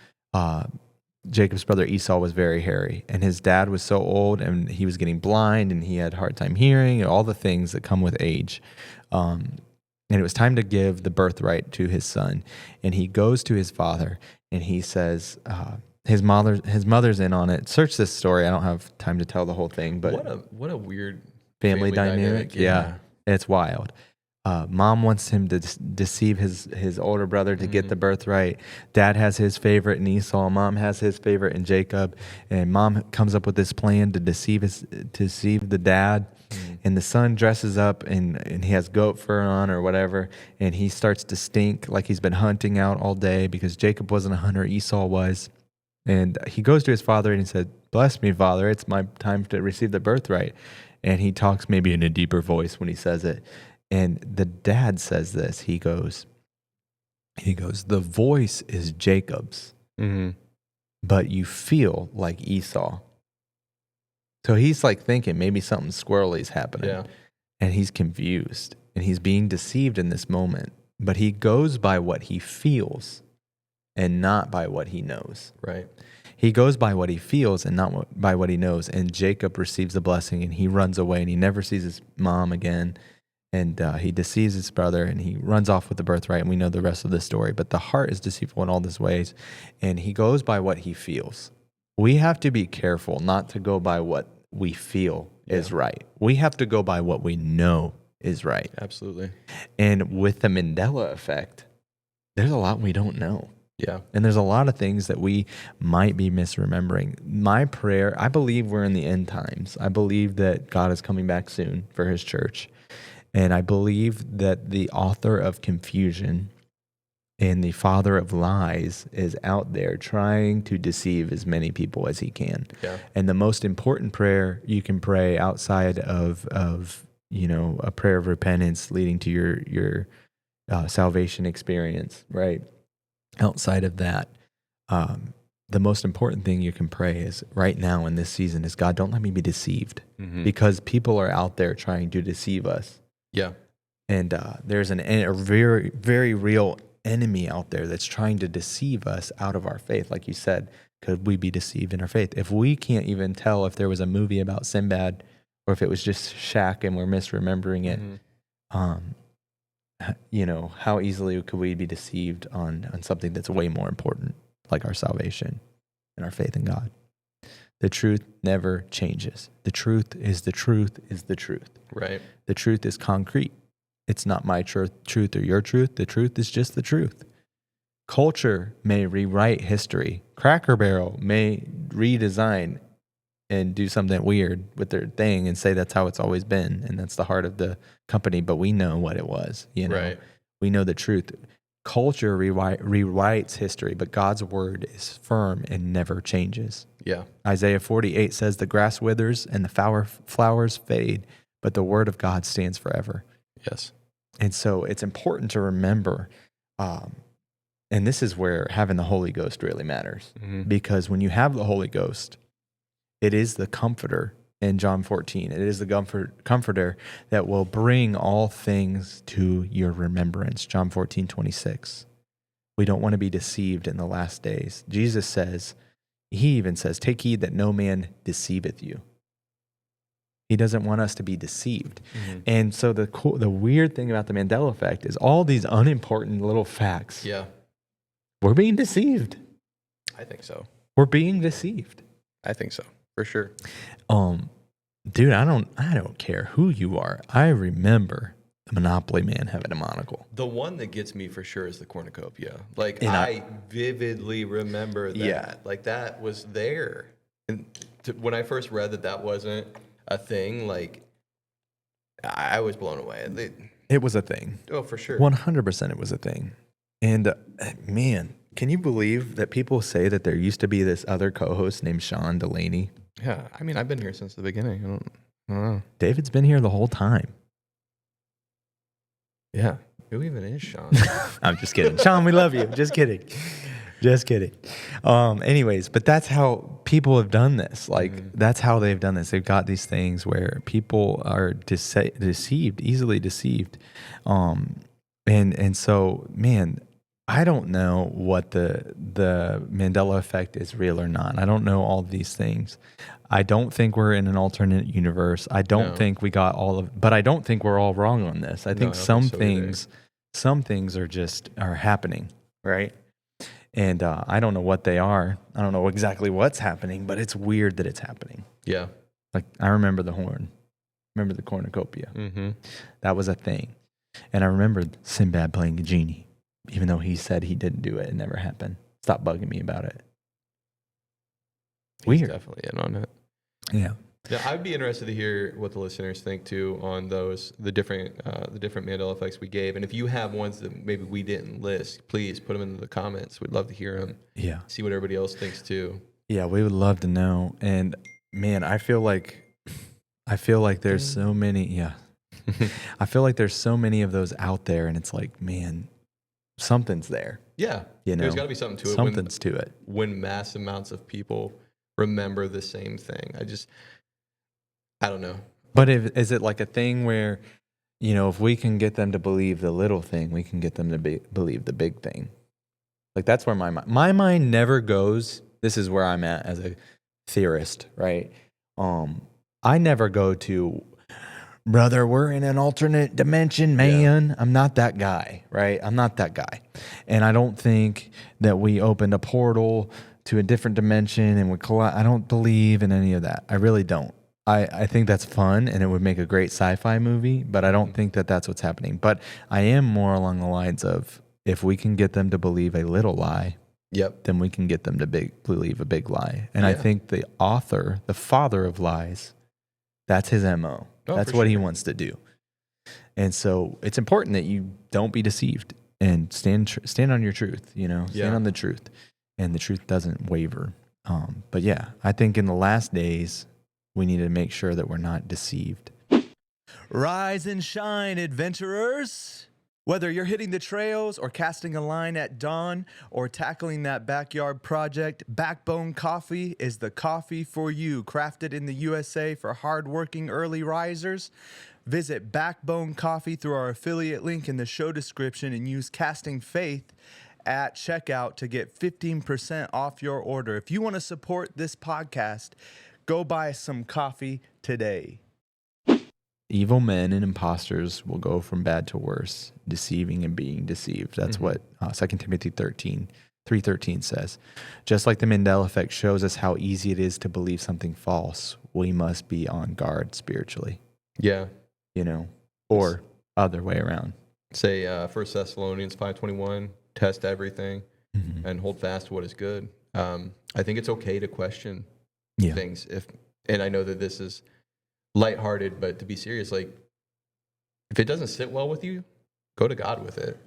Jacob's brother Esau was very hairy, and his dad was so old, and he was getting blind, and he had a hard time hearing, and all the things that come with age. And it was time to give the birthright to his son. And he goes to his father, and he says, his mother's in on it. Search this story. I don't have time to tell the whole thing, but what a weird family dynamic. Yeah, it's wild. Mom wants him to deceive his older brother to get the birthright. Dad has his favorite in Esau. Mom has his favorite in Jacob. And mom comes up with this plan to deceive the dad. And the son dresses up and he has goat fur on or whatever. And he starts to stink like he's been hunting out all day because Jacob wasn't a hunter, Esau was. And he goes to his father and he said, "Bless me, Father. It's my time to receive the birthright." And he talks maybe in a deeper voice when he says it. And the dad says this. He goes, "The voice is Jacob's, but you feel like Esau." So he's like thinking maybe something squirrely is happening. Yeah. And he's confused and he's being deceived in this moment. But he goes by what he feels and not by what he knows. Right. He goes by what he feels and not by what he knows. And Jacob receives the blessing and he runs away and he never sees his mom again. And he deceives his brother and he runs off with the birthright. And we know the rest of the story. But the heart is deceitful in all these ways. And he goes by what he feels. We have to be careful not to go by what we feel is right. We have to go by what we know is right. Absolutely. And with the Mandela effect, there's a lot we don't know. Yeah. And there's a lot of things that we might be misremembering. My prayer, I believe we're in the end times. I believe that God is coming back soon for his church. And I believe that the author of confusion and the father of lies is out there trying to deceive as many people as he can. Yeah. And the most important prayer you can pray outside of a prayer of repentance leading to your salvation experience, right? Outside of that, the most important thing you can pray is right now in this season is, God, don't let me be deceived, because people are out there trying to deceive us. Yeah. And there's a very, very real enemy out there that's trying to deceive us out of our faith. Like you said, could we be deceived in our faith? If we can't even tell if there was a movie about Sinbad or if it was just Shaq and we're misremembering it, you know, how easily could we be deceived on something that's way more important, like our salvation and our faith in God? The truth never changes. The truth is the truth is the truth. Right. The truth is concrete. It's not my truth or your truth. The truth is just the truth. Culture may rewrite history. Cracker Barrel may redesign and do something weird with their thing and say that's how it's always been, and that's the heart of the company, but we know what it was, you know. Right. We know the truth. Culture rewrites history, but God's word is firm and never changes. Yeah. Isaiah 48 says the grass withers and the flowers fade, but the word of God stands forever. Yes. And so it's important to remember, and this is where having the Holy Ghost really matters, because when you have the Holy Ghost, it is the comforter in John 14. It is the comforter that will bring all things to your remembrance. John 14:26. We don't want to be deceived in the last days. Jesus says, he even says, take heed that no man deceiveth you. He doesn't want us to be deceived. And so the weird thing about the Mandela effect is all these unimportant little facts. Yeah. We're being deceived. I think so. We're being deceived. I think so. For sure. Dude, I don't care who you are. I remember the Monopoly man having a monocle. The one that gets me for sure is the cornucopia. Like, And I vividly remember that. Yeah. Like, that was there. And when I first read that wasn't a thing, like, I was blown away. It was a thing. Oh, for sure. 100% it was a thing. And man, can you believe that people say that there used to be this other co-host named Sean Delaney? Yeah. I mean, I've been here since the beginning. I don't know. David's been here the whole time. Yeah. Who even is Sean? I'm just kidding. Sean, we love you. Just kidding. Just kidding. Anyways, but that's how people have done this. Like, that's how they've done this. They've got these things where people are deceived, easily deceived. And so, man, I don't know what the Mandela effect is real or not. I don't know all these things. I don't think we're in an alternate universe. I don't think we got all of, but I don't think we're all wrong on this. I think some things are happening, right? And I don't know what they are. I don't know exactly what's happening, but it's weird that it's happening. Yeah. Like, I remember the horn. Remember the cornucopia. That was a thing. And I remembered Sinbad playing a genie, even though he said he didn't do it. It never happened. Stop bugging me about it. He's Weird. definitely in on it. Yeah. Yeah, I'd be interested to hear what the listeners think too on the different Mandela effects we gave, and if you have ones that maybe we didn't list, please put them in the comments. We'd love to hear them. Yeah. See what everybody else thinks too. Yeah, we would love to know. And man, I feel like there's so many. Yeah. I feel like there's so many of those out there, and it's like, man, something's there. Yeah, You know, there's got to be something to it. Something's to it. When mass amounts of people remember the same thing. I don't know. But is it like a thing where, you know, if we can get them to believe the little thing, we can get them to believe the big thing? Like, that's where my mind never goes. This is where I'm at as a theorist, right? I never go to, brother, we're in an alternate dimension, man. Yeah. I'm not that guy, right? I'm not that guy. And I don't think that we opened a portal to a different dimension and would collide. I don't believe in any of that. I really don't. I think that's fun and it would make a great sci-fi movie, but I don't think that that's what's happening. But I am more along the lines of, if we can get them to believe a little lie, then we can get them to believe a big lie. And I think the author, the father of lies, that's his MO. That's what he wants to do. And so it's important that you don't be deceived and stand on your truth, you know, stand on the truth, and the truth doesn't waver. But yeah, I think in the last days, we need to make sure that we're not deceived. Rise and shine, adventurers! Whether you're hitting the trails or casting a line at dawn or tackling that backyard project, Backbone Coffee is the coffee for you, crafted in the USA for hardworking early risers. Visit Backbone Coffee through our affiliate link in the show description and use Casting Faith at checkout to get 15% off your order. If you want to support this podcast, go buy some coffee today. Evil men and imposters will go from bad to worse, deceiving and being deceived. That's what 2 Timothy 3:13 says. Just like the Mandela effect shows us how easy it is to believe something false, we must be on guard spiritually. Yeah. Or other way around. Say 1 Thessalonians 5:21, test everything and hold fast to what is good. I think it's okay to question things. And I know that this is lighthearted, but to be serious, like if it doesn't sit well with you, go to God with it.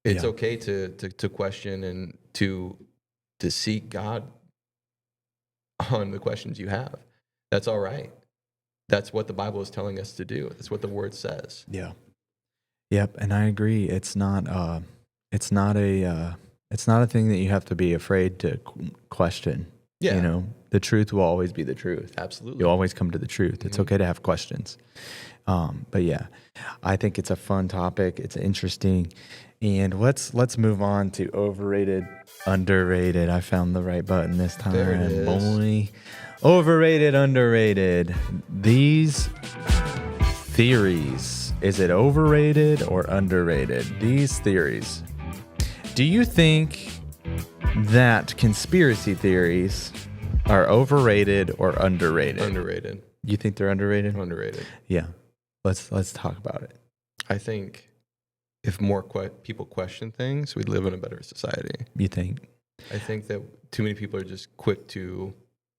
It's okay to question and to seek God on the questions you have. That's all right. That's what the Bible is telling us to do. That's what the Word says. Yeah. Yep, and I agree. It's not a thing that you have to be afraid to question. Yeah. The truth will always be the truth. Absolutely. You'll always come to the truth. It's okay to have questions. But yeah, I think it's a fun topic. It's interesting. And let's move on to overrated, underrated. I found the right button this time. There it is. Boy. Overrated, underrated. These theories. Is it overrated or underrated? These theories. Do you think that conspiracy theories are overrated or underrated? Underrated. You think they're underrated? Underrated. Yeah. Let's talk about it. I think if more people question things, we'd live in a better society. You think? I think that too many people are just quick to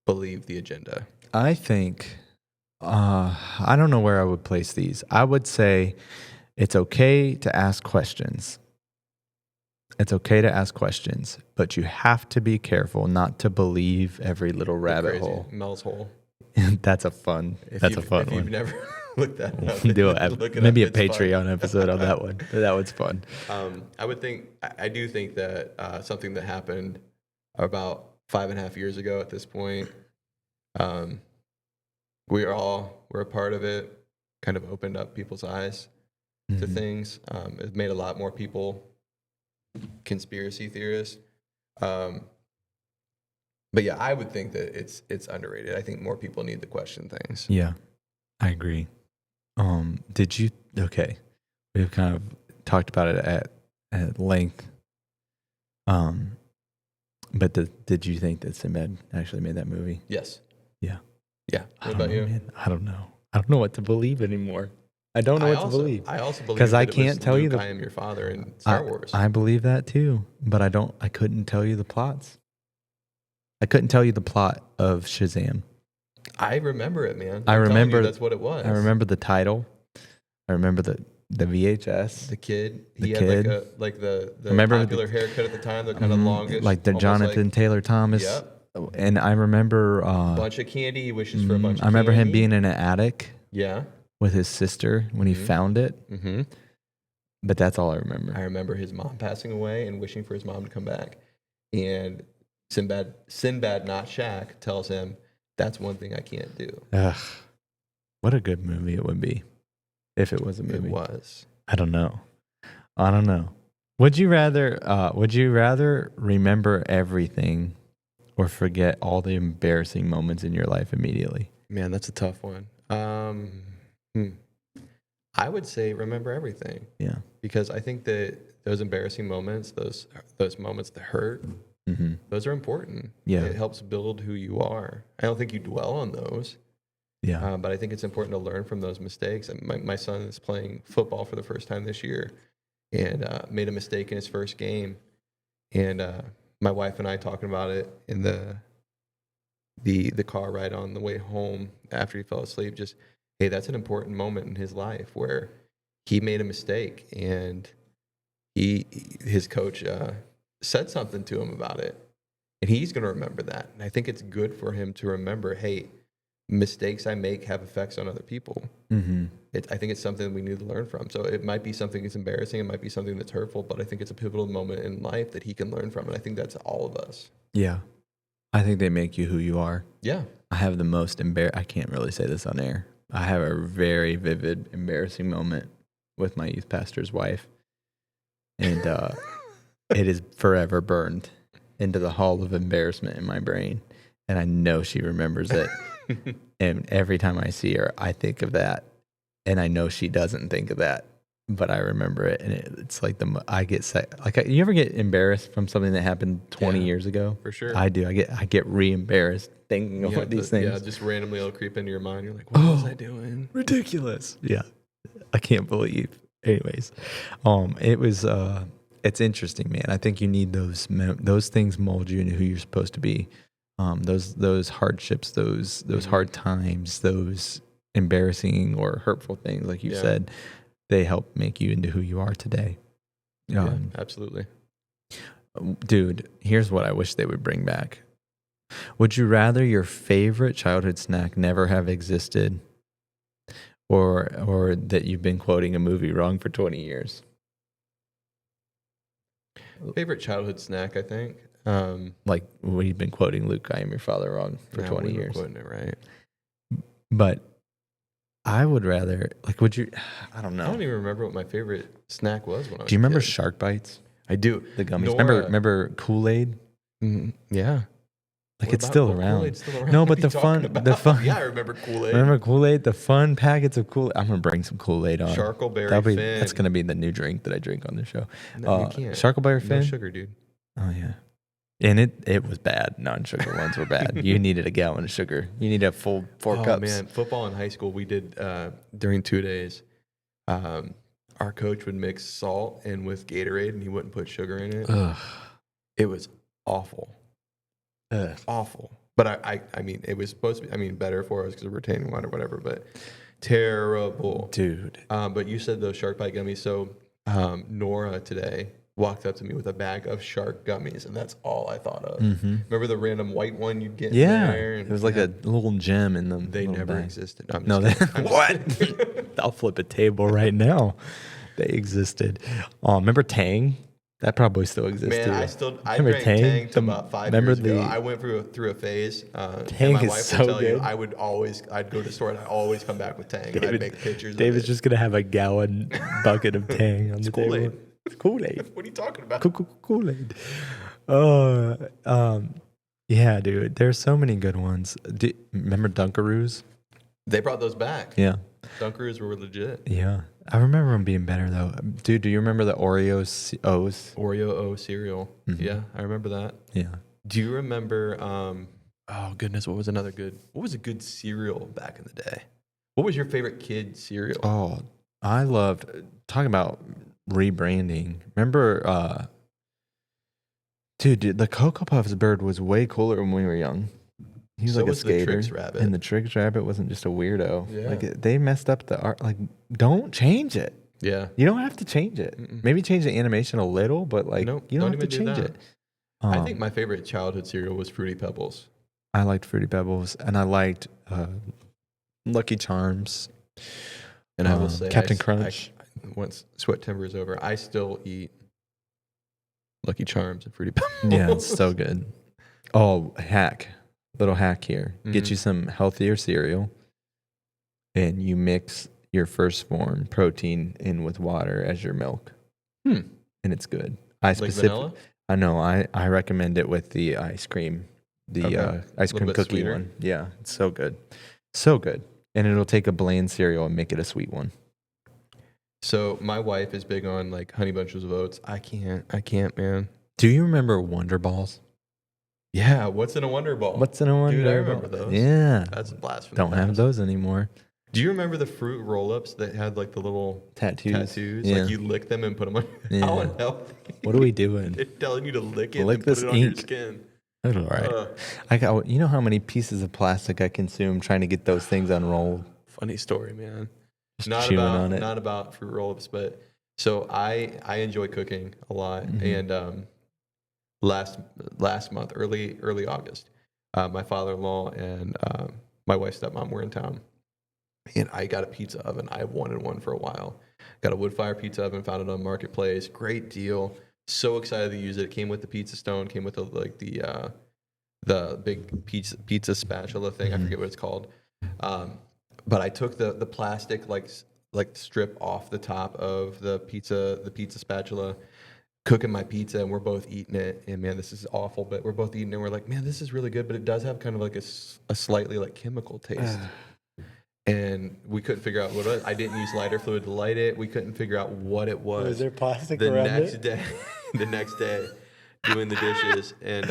believe the agenda. I think, I don't know where I would place these. I would say it's okay to ask questions. It's okay to ask questions, but you have to be careful not to believe every little rabbit hole. Mel's hole. That's a fun If one. you've never looked that up, Do look it maybe up, a it's fun. Patreon episode on that one. That one's fun. I do think that something that happened about 5.5 years ago at this point, we're a part of it, kind of opened up people's eyes to things. It made a lot more people conspiracy theorists. But yeah, I would think that it's underrated. I think more people need to question things. Yeah, I agree. Okay, we've kind of talked about it at length. But did you think that Sinbad actually made that movie? Yes. Yeah. Yeah. What about you? Man, I don't know. I don't know what to believe anymore. I don't know what to believe. I also believe 'Cause I that it can't was tell you Luke, the- I am your father in Star Wars. I believe that too, but I couldn't tell you the plots. I couldn't tell you the plot of Shazam. I remember it, man. I I'm telling you, remember that's what it was. I remember the title. I remember the VHS. The kid. The He kid. had like the Remember popular haircut at the time, the kind of longest. like the almost Jonathan Taylor Thomas. Yep. And I remember bunch of candy. He wishes for a bunch of I remember him candy. being in an attic Yeah. with his sister when he found it. Mm-hmm. But that's all I remember. I remember his mom passing away and wishing for his mom to come back. And Sinbad, not Shaq, tells him, that's one thing I can't do. Ugh. What a good movie it would be if it was a movie. It was. I don't know. Would you rather remember everything or forget all the embarrassing moments in your life immediately? Man, that's a tough one. I would say remember everything. Yeah. Because I think that those embarrassing moments, those moments that hurt, those are important. Yeah. It helps build who you are. I don't think you dwell on those. Yeah. But I think it's important to learn from those mistakes. And my son is playing football for the first time this year and made a mistake in his first game. And my wife and I talking about it in the car ride on the way home after he fell asleep. Just, hey, that's an important moment in his life where he made a mistake and his coach said something to him about it. And he's going to remember that. And I think it's good for him to remember, hey, mistakes I make have effects on other people. Mm-hmm. I think it's something we need to learn from. So it might be something that's embarrassing. It might be something that's hurtful, but I think it's a pivotal moment in life that he can learn from. And I think that's all of us. Yeah. I think they make you who you are. Yeah. I have the most I can't really say this on air. I have a very vivid, embarrassing moment with my youth pastor's wife. And it is forever burned into the hall of embarrassment in my brain. And I know she remembers it. And every time I see her, I think of that. And I know she doesn't think of that, but I remember it. And it's like I get you ever get embarrassed from something that happened 20 years ago? For sure. I do. I get re-embarrassed thinking of these things. Yeah, just randomly it'll creep into your mind. You're like, what was I doing? Ridiculous. Yeah. I can't believe. Anyways, it was, it's interesting, man. I think you need those things mold you into who you're supposed to be. Those hardships, those hard times, those embarrassing or hurtful things, like you said, they help make you into who you are today. Yeah, absolutely. Dude, here's what I wish they would bring back. Would you rather your favorite childhood snack never have existed, or that you've been quoting a movie wrong for 20 years? Favorite childhood snack, I think. Like we've been quoting Luke, I am your father wrong for 20 years. Quoting it right. But I would rather, like, would you, I don't know. I don't even remember what my favorite snack was when I was Do you remember a kid. Shark Bites? I do. The gummies. Nora, Remember Kool-Aid? Yeah. Like What it's about- still what around. Kool-Aid's still around? No, What but are the you talking fun, about? Yeah, I remember Kool-Aid. Remember Kool-Aid? The fun packets of Kool-Aid. I'm gonna bring some Kool-Aid on. Charcoalberry Fin. That's gonna be the new drink that I drink on the show. No, you can't. Charcoalberry Fin. No sugar, dude. Oh yeah, and it was bad. Non-sugar ones were bad. You needed a gallon of sugar. You needed a full 4 cups. Oh man, football in high school we did during 2 days. Our coach would mix salt in with Gatorade, and he wouldn't put sugar in it. Ugh. It was awful. Awful. But I mean, it was supposed to be, I mean, better for us because of retaining water or whatever, but terrible. Dude. But you said those shark bite gummies. So Nora today walked up to me with a bag of shark gummies, and that's all I thought of. Mm-hmm. Remember the random white one you'd get in Yeah, there? And it was like a little gem in them. They never existed. No, I'm No, just they, kidding. I'm just what? kidding. I'll flip a table right now. They existed. Oh, remember Tang? That probably still exists. Man, too. I Remember drank Tang till about 5 remember years ago. the- I went through a phase. Tang and my is wife so will tell you, good. I'd go to the store and I'd always come back with Tang. And I'd make pictures. David's of it. just gonna have a gallon bucket of Tang on the Kool-Aid. table. It's Kool-Aid. What are you talking about? Kool-Aid. Yeah, dude. There's so many good ones. Remember Dunkaroos? They brought those back. Yeah. Dunkaroos were legit. Yeah. I remember them being better though. Dude, do you remember the Oreos O's? Oreo O cereal. Mhm. Yeah, I remember that. Yeah. Do you remember? Oh goodness, what was a good cereal back in the day? What was your favorite kid cereal? Oh, I loved talking about rebranding. Remember, dude, the Cocoa Puffs bird was way cooler when we were young. He was So like a was the skater, Trix Rabbit. and the Trix Rabbit wasn't just a weirdo. Yeah. Like they messed up the art. Like, don't change it. Yeah. You don't have to change it. Mm-mm. Maybe change the animation a little, but like Nope, you don't have to don't even change do it. I think my favorite childhood cereal was Fruity Pebbles. I liked Fruity Pebbles, and I liked Lucky Charms. And I will say, Captain Crunch. Once September is over, I still eat Lucky Charms and Fruity Pebbles. Yeah, it's so good. Oh, little hack here. Get Mhm. you some healthier cereal, and you mix your first form protein in with water as your milk. And it's good. Like vanilla? I know. I recommend it with the ice cream, the Okay. ice A little cream bit cookie sweeter. one. Yeah, it's so good, so good. And it'll take a bland cereal and make it a sweet one. So my wife is big on like Honey Bunches of Oats. I can't, man. Do you remember Wonder Balls? Yeah, what's in a Wonder Ball? What's in a Wonder Dude, I Ball? remember those. Yeah, That's a blast from the don't have past. those anymore. Do you remember the fruit roll-ups that had like the little Tattoos. tattoos? Like you lick them and put them on. Yeah. How unhealthy. What are we doing? They're telling you to lick it Lick and this put it on your ink. skin. That's all right. You know how many pieces of plastic I consume trying to get those things unrolled? Funny story, man. Just Not chewing about on it. not about fruit roll-ups, but so I enjoy cooking a lot, Mhm. and last month, early August, my father-in-law and my wife's stepmom were in town, and I got a pizza oven. I've wanted one for a while. Got a wood fire pizza oven, found it on Marketplace. Great deal. So excited to use it. It came with the pizza stone. Came with the big pizza spatula thing. I forget what it's called. But I took the plastic like strip off the top of the pizza spatula, cooking my pizza, and we're both eating it. And man, this is awful, but we're both eating it. And we're like, man, this is really good, but it does have kind of like a slightly like chemical taste. And we couldn't figure out what it was. I didn't use lighter fluid to light it. We couldn't figure out what it was. Was there plastic the around next it? day? The next day, doing the dishes, and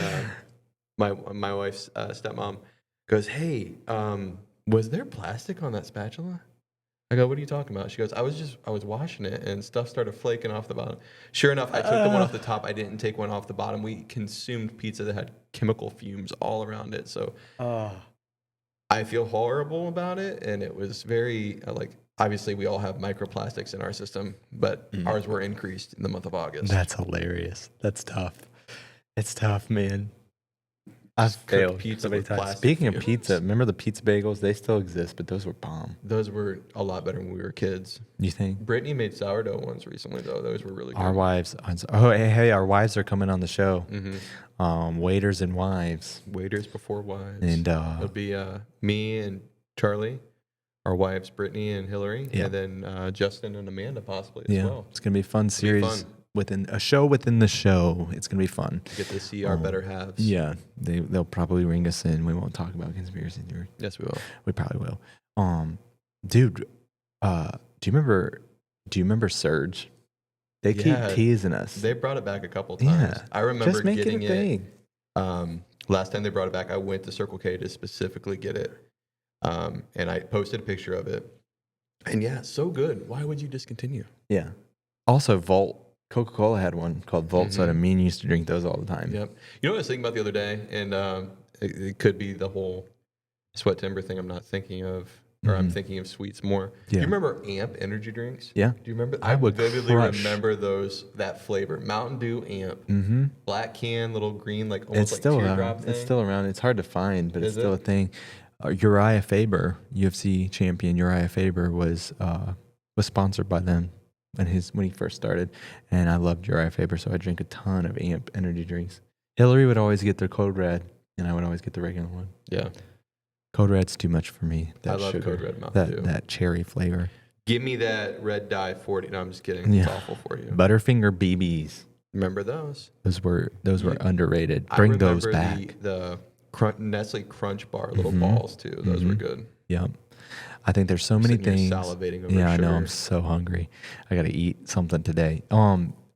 my wife's stepmom goes, "Hey, was there plastic on that spatula?" I go, "What are you talking about?" She goes, I was washing it and stuff started flaking off the bottom." Sure enough, I took the one off the top. I didn't take one off the bottom. We consumed pizza that had chemical fumes all around it. So I feel horrible about it. And it was very obviously we all have microplastics in our system, but ours were increased in the month of August. That's hilarious. That's tough. It's tough, man. I've Cooked failed pizza so many with times. plastic Speaking of fumes. pizza, remember the pizza bagels? They still exist, but those were bomb. Those were a lot better when we were kids. You think? Brittany made sourdough ones recently, though. Those were really good. Our wives. Oh, hey, our wives are coming on the show. Waiters and wives. Waiters before wives. And it'll be me and Charlie, our wives Brittany and Hillary, Yeah. and then Justin and Amanda possibly as yeah, well. it's gonna be a fun series fun. within a show within the show. It's gonna be fun. Get to see our better halves. Yeah, they'll probably ring us in. We won't talk about conspiracy theory. Yes, we will. We probably will. Dude, do you remember Surge? They Yeah, keep teasing us. They brought it back a couple times. Yeah. I remember Just make getting it a thing. Last time they brought it back, I went to Circle K to specifically get it. And I posted a picture of it. And yeah, so good. Why would you discontinue? Yeah. Also, Volt. Coca-Cola had one called Volt Soda. Me and you used to drink those all the time. Yep. You know what I was thinking about the other day? And it could be the whole sweat timber thing I'm not thinking of, or I'm thinking of sweets more. Do Yeah. you remember Amp energy drinks? Yeah. Do you remember? I would vividly crush. remember that flavor. Mountain Dew Amp. Mm-hmm. Black can, little green, like almost It's like still teardrop around. thing. It's still around. It's hard to find, but it's Is still it? a thing. Uriah Faber, UFC champion Uriah Faber, was sponsored by them when he first started, and I loved Uriah Faber, so I drink a ton of Amp energy drinks. Hillary would always get the Code Red, and I would always get the regular one. Yeah. Code Red's too much for me. I love sugar, Code Red Mountain Dew. that cherry flavor. Give me that red dye 40. No, I'm just kidding. It's Yeah. awful for you. Butterfinger BBs. Remember those? Those were underrated. I Bring those remember back. The Nestle Crunch Bar little balls too. Those were good. Yep. I think there's so many Sitting here things. salivating over Yeah, I know. sugar. I'm so hungry. I got to eat something today.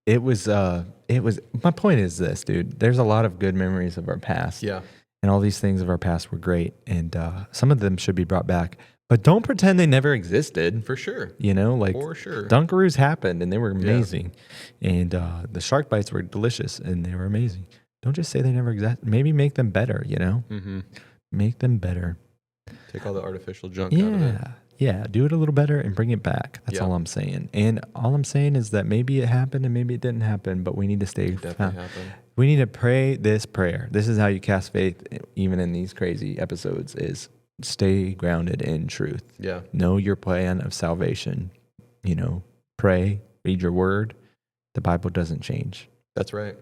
It was. My point is this, dude. There's a lot of good memories of our past. Yeah. And all these things of our past were great, and some of them should be brought back. But don't pretend they never existed. For sure. You know, like For sure. Dunkaroos happened, and they were amazing, and the shark bites were delicious, and they were amazing. Don't just say they never existed. Maybe make them better. You know, make them better. Take all the artificial junk out of it. Yeah, do it a little better and bring it back. That's Yeah. all I'm saying. And all I'm saying is that maybe it happened and maybe it didn't happen, but we need to stay. Definitely happened. We need to pray this prayer. This is how you cast faith, even in these crazy episodes, is stay grounded in truth. Yeah. Know your plan of salvation. You know, pray, read your word. The Bible doesn't change. That's right.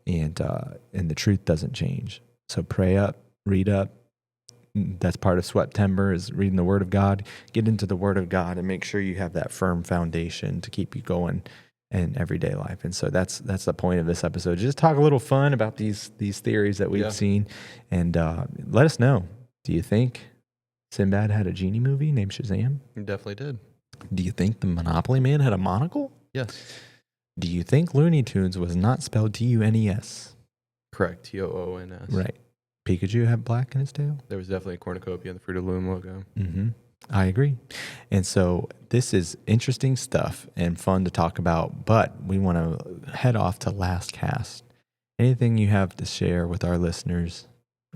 And the truth doesn't change. So pray up, read up. That's part of Swept-Timber is reading the Word of God. Get into the Word of God and make sure you have that firm foundation to keep you going in everyday life. And so that's the point of this episode. Just talk a little fun about these theories that we've seen, and let us know. Do you think Sinbad had a genie movie named Shazam? You definitely did. Do you think the Monopoly Man had a monocle? Yes. Do you think Looney Tunes was not spelled Tunes? Correct. Toons. Right. Pikachu had black in his tail? There was definitely a cornucopia in the Fruit of the Loom logo. Mm-hmm. I agree. And so this is interesting stuff and fun to talk about, but we want to head off to Last Cast. Anything you have to share with our listeners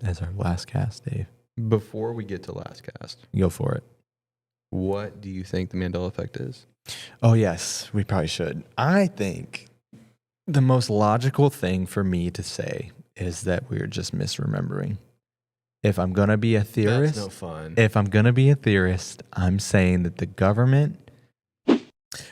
as our last cast, Dave? Before we get to Last Cast, Go for it. what do you think the Mandela effect is? Oh, yes, we probably should. I think the most logical thing for me to say is that we're just misremembering. If I'm going to be a theorist, That's no fun. if I'm going to be a theorist, I'm saying that the government.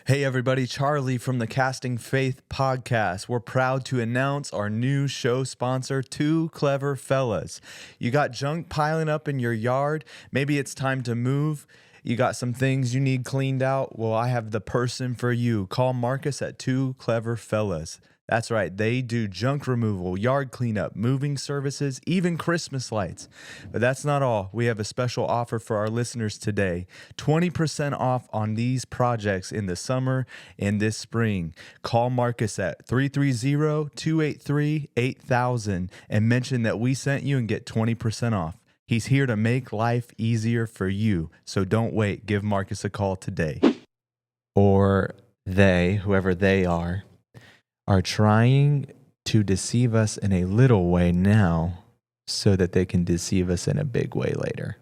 Hey everybody, Charlie from the Casting Faith podcast. We're proud to announce our new show sponsor, Two Clever Fellas. You got junk piling up in your yard? Maybe it's time to move. You got some things you need cleaned out? Well, I have the person for you. Call Marcus at Two Clever Fellas. That's right. They do junk removal, yard cleanup, moving services, even Christmas lights. But that's not all. We have a special offer for our listeners today. 20% off on these projects in the summer and this spring. Call Marcus at 330-283-8000 and mention that we sent you and get 20% off. He's here to make life easier for you. So don't wait. Give Marcus a call today. Or they, whoever they are trying to deceive us in a little way now so that they can deceive us in a big way later.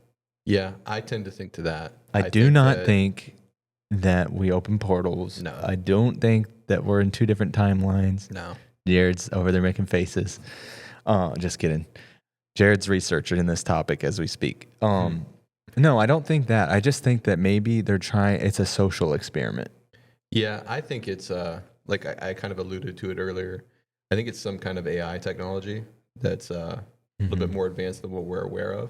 Yeah, I tend to think to that. I do not think that we open portals. No. I don't think that we're in two different timelines. No. Jared's over there making faces. Just kidding. Jared's researching this topic as we speak. No, I don't think that. I just think that maybe they're trying, it's a social experiment. Yeah, I think it's like I kind of alluded to it earlier. I think it's some kind of AI technology that's a little bit more advanced than what we're aware of.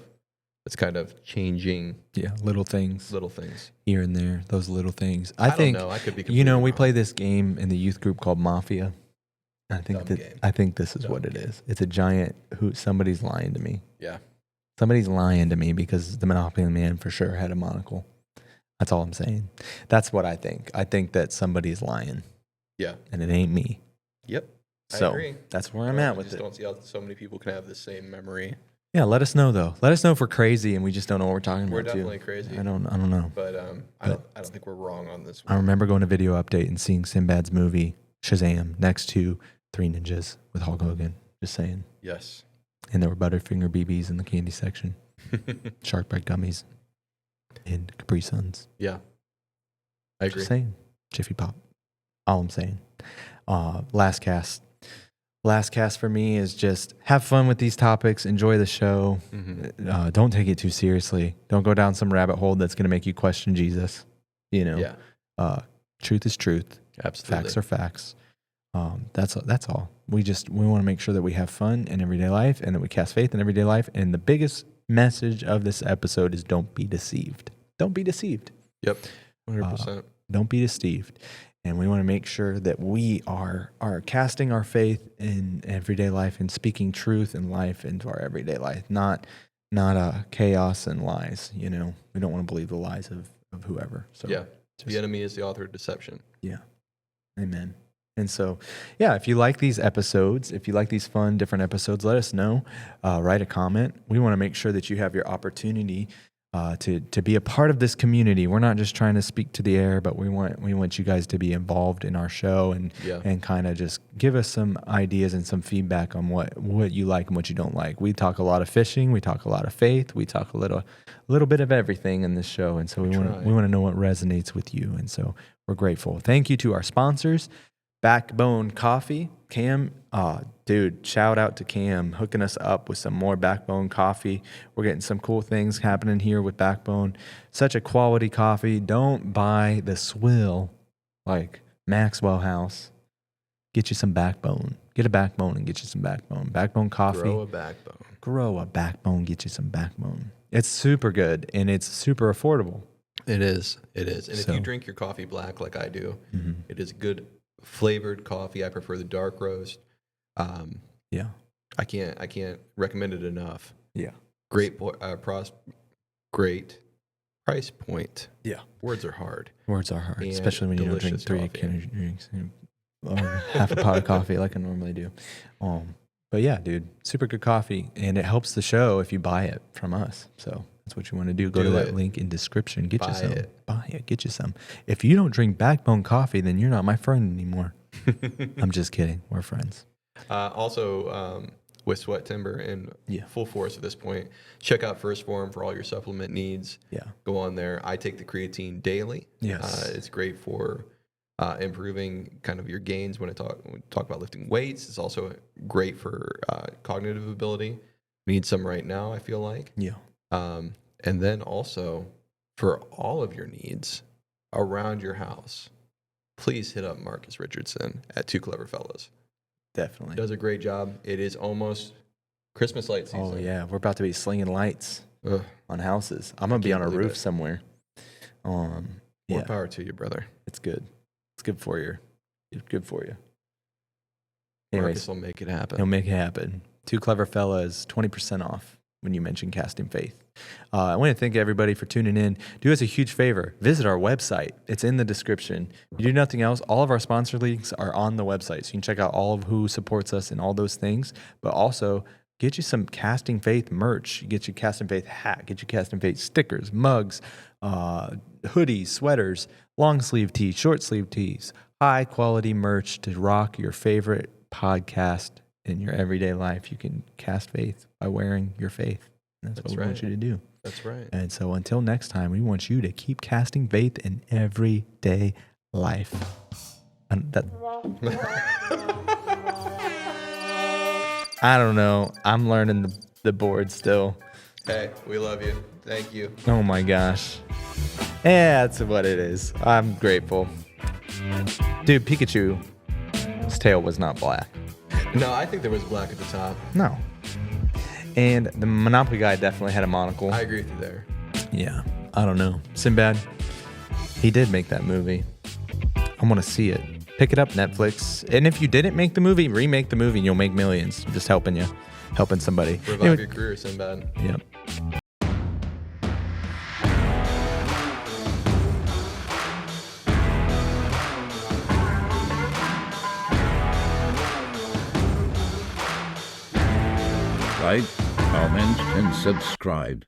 It's kind of changing. Yeah, little things here and there. Those little things. I think. Don't know. I could be. We wrong. play this game in the youth group called Mafia. I think Dumb game. I think this is Dumb what it game. is. It's a giant. Somebody's lying to me. Yeah. Somebody's lying to me because the Monopoly Man for sure had a monocle. That's all I'm saying. That's what I think. I think that somebody's lying. Yeah. And it ain't me. Yep. So I agree. that's where I'm at with I just it. don't see how so many people can have the same memory. Yeah, let us know though. Let us know if we're crazy and we just don't know what we're talking We're about. definitely crazy. I don't know. But I don't think we're wrong on this one. I remember going to Video Update and seeing Sinbad's movie Shazam next to Three Ninjas with Hulk Hogan. Just saying. Yes. And there were Butterfinger BBs in the candy section, Shark Bite gummies, and Capri Suns. Yeah. I agree. Just saying. Jiffy Pop. All I'm saying. Last cast. Last cast for me is just have fun with these topics. Enjoy the show. Don't take it too seriously. Don't go down some rabbit hole that's going to make you question Jesus. Yeah. Truth is truth. Absolutely. Facts are facts. That's all. We want to make sure that we have fun in everyday life and that we cast faith in everyday life. And the biggest message of this episode is don't be deceived. Don't be deceived. Yep. 100%. Don't be deceived. And we want to make sure that we are casting our faith in everyday life and speaking truth and life into our everyday life, not chaos and lies. We don't want to believe the lies of whoever. So Yeah. The enemy is the author of deception. Yeah. Amen. And so, yeah, if you like these episodes, if you like these fun, different episodes, let us know. Write a comment. We want to make sure that you have your opportunity to be a part of this community. We're not just trying to speak to the air, but we want you guys to be involved in our show and kind of just give us some ideas and some feedback on what you like and what you don't like. We talk a lot of fishing. We talk a lot of faith. We talk a little bit of everything in this show. And so we want to know what resonates with you. And so we're grateful. Thank you to our sponsors, Backbone Coffee. Cam, dude, shout out to Cam hooking us up with some more Backbone coffee. We're getting some cool things happening here with Backbone. Such a quality coffee. Don't buy the swill like Maxwell House. Get you some Backbone. Get a Backbone and get you some Backbone. Backbone coffee. Grow a backbone. Grow a backbone. Get you some Backbone. It's super good and it's super affordable. It is. And if So- you drink your coffee black like I do, it is good flavored coffee. I prefer the dark roast. Yeah. I can't recommend it enough. Yeah. Great price point. Yeah. Words are hard. Words are hard, And especially when you don't drink delicious 3 coffee. energy drinks or half a pot of coffee like I normally do. But yeah, dude, super good coffee, and it helps the show if you buy it from us. So that's what you want to do. Go to Do that it. link in description. Get Buy you some. it. Buy it. Get you some. If you don't drink Backbone coffee, then you're not my friend anymore. I'm just kidding. We're friends. Also, with Sweat Timber in full force at this point, check out First Form for all your supplement needs. Yeah. Go on there. I take the creatine daily. Yes. It's great for improving kind of your gains when we talk about lifting weights. It's also great for cognitive ability. We need some right now, I feel like. Yeah. And then also for all of your needs around your house, please hit up Marcus Richardson at Two Clever Fellas. Definitely. Does a great job. It is almost Christmas light season. Oh yeah, we're about to be slinging lights Ugh. on houses. I'm gonna be can't on a believe roof it. somewhere. More Yeah, power to you, brother. it's good. It's good for you. It's good for you. Marcus Anyways, will make it happen. he'll make it happen. Two Clever Fellas, 20% off when you mention Casting Faith. I want to thank everybody for tuning in. Do us a huge favor. Visit our website. It's in the description. If you do nothing else, all of our sponsor links are on the website. So you can check out all of who supports us and all those things. But also, get you some Casting Faith merch. Get you Casting Faith hat. Get you Casting Faith stickers, mugs, hoodies, sweaters, long sleeve tees, short sleeve tees, high quality merch to rock your favorite podcast in your everyday life. You can cast faith by wearing your faith. That's what we want you to do. That's right. And so until next time, we want you to keep casting faith in everyday life. And that, I don't know. I'm learning the board still. Hey, we love you. Thank you. Oh my gosh. Yeah, that's what it is. I'm grateful. Dude, Pikachu's tail was not black. No, I think there was black at the top. No. And the Monopoly guy definitely had a monocle. I agree with you there. Yeah. I don't know. Sinbad, he did make that movie. I want to see it. Pick it up, Netflix. And if you didn't make the movie, remake the movie and you'll make millions. I'm just helping you. Helping somebody. Revive your career, Sinbad. Yep. Like, comment, and subscribe.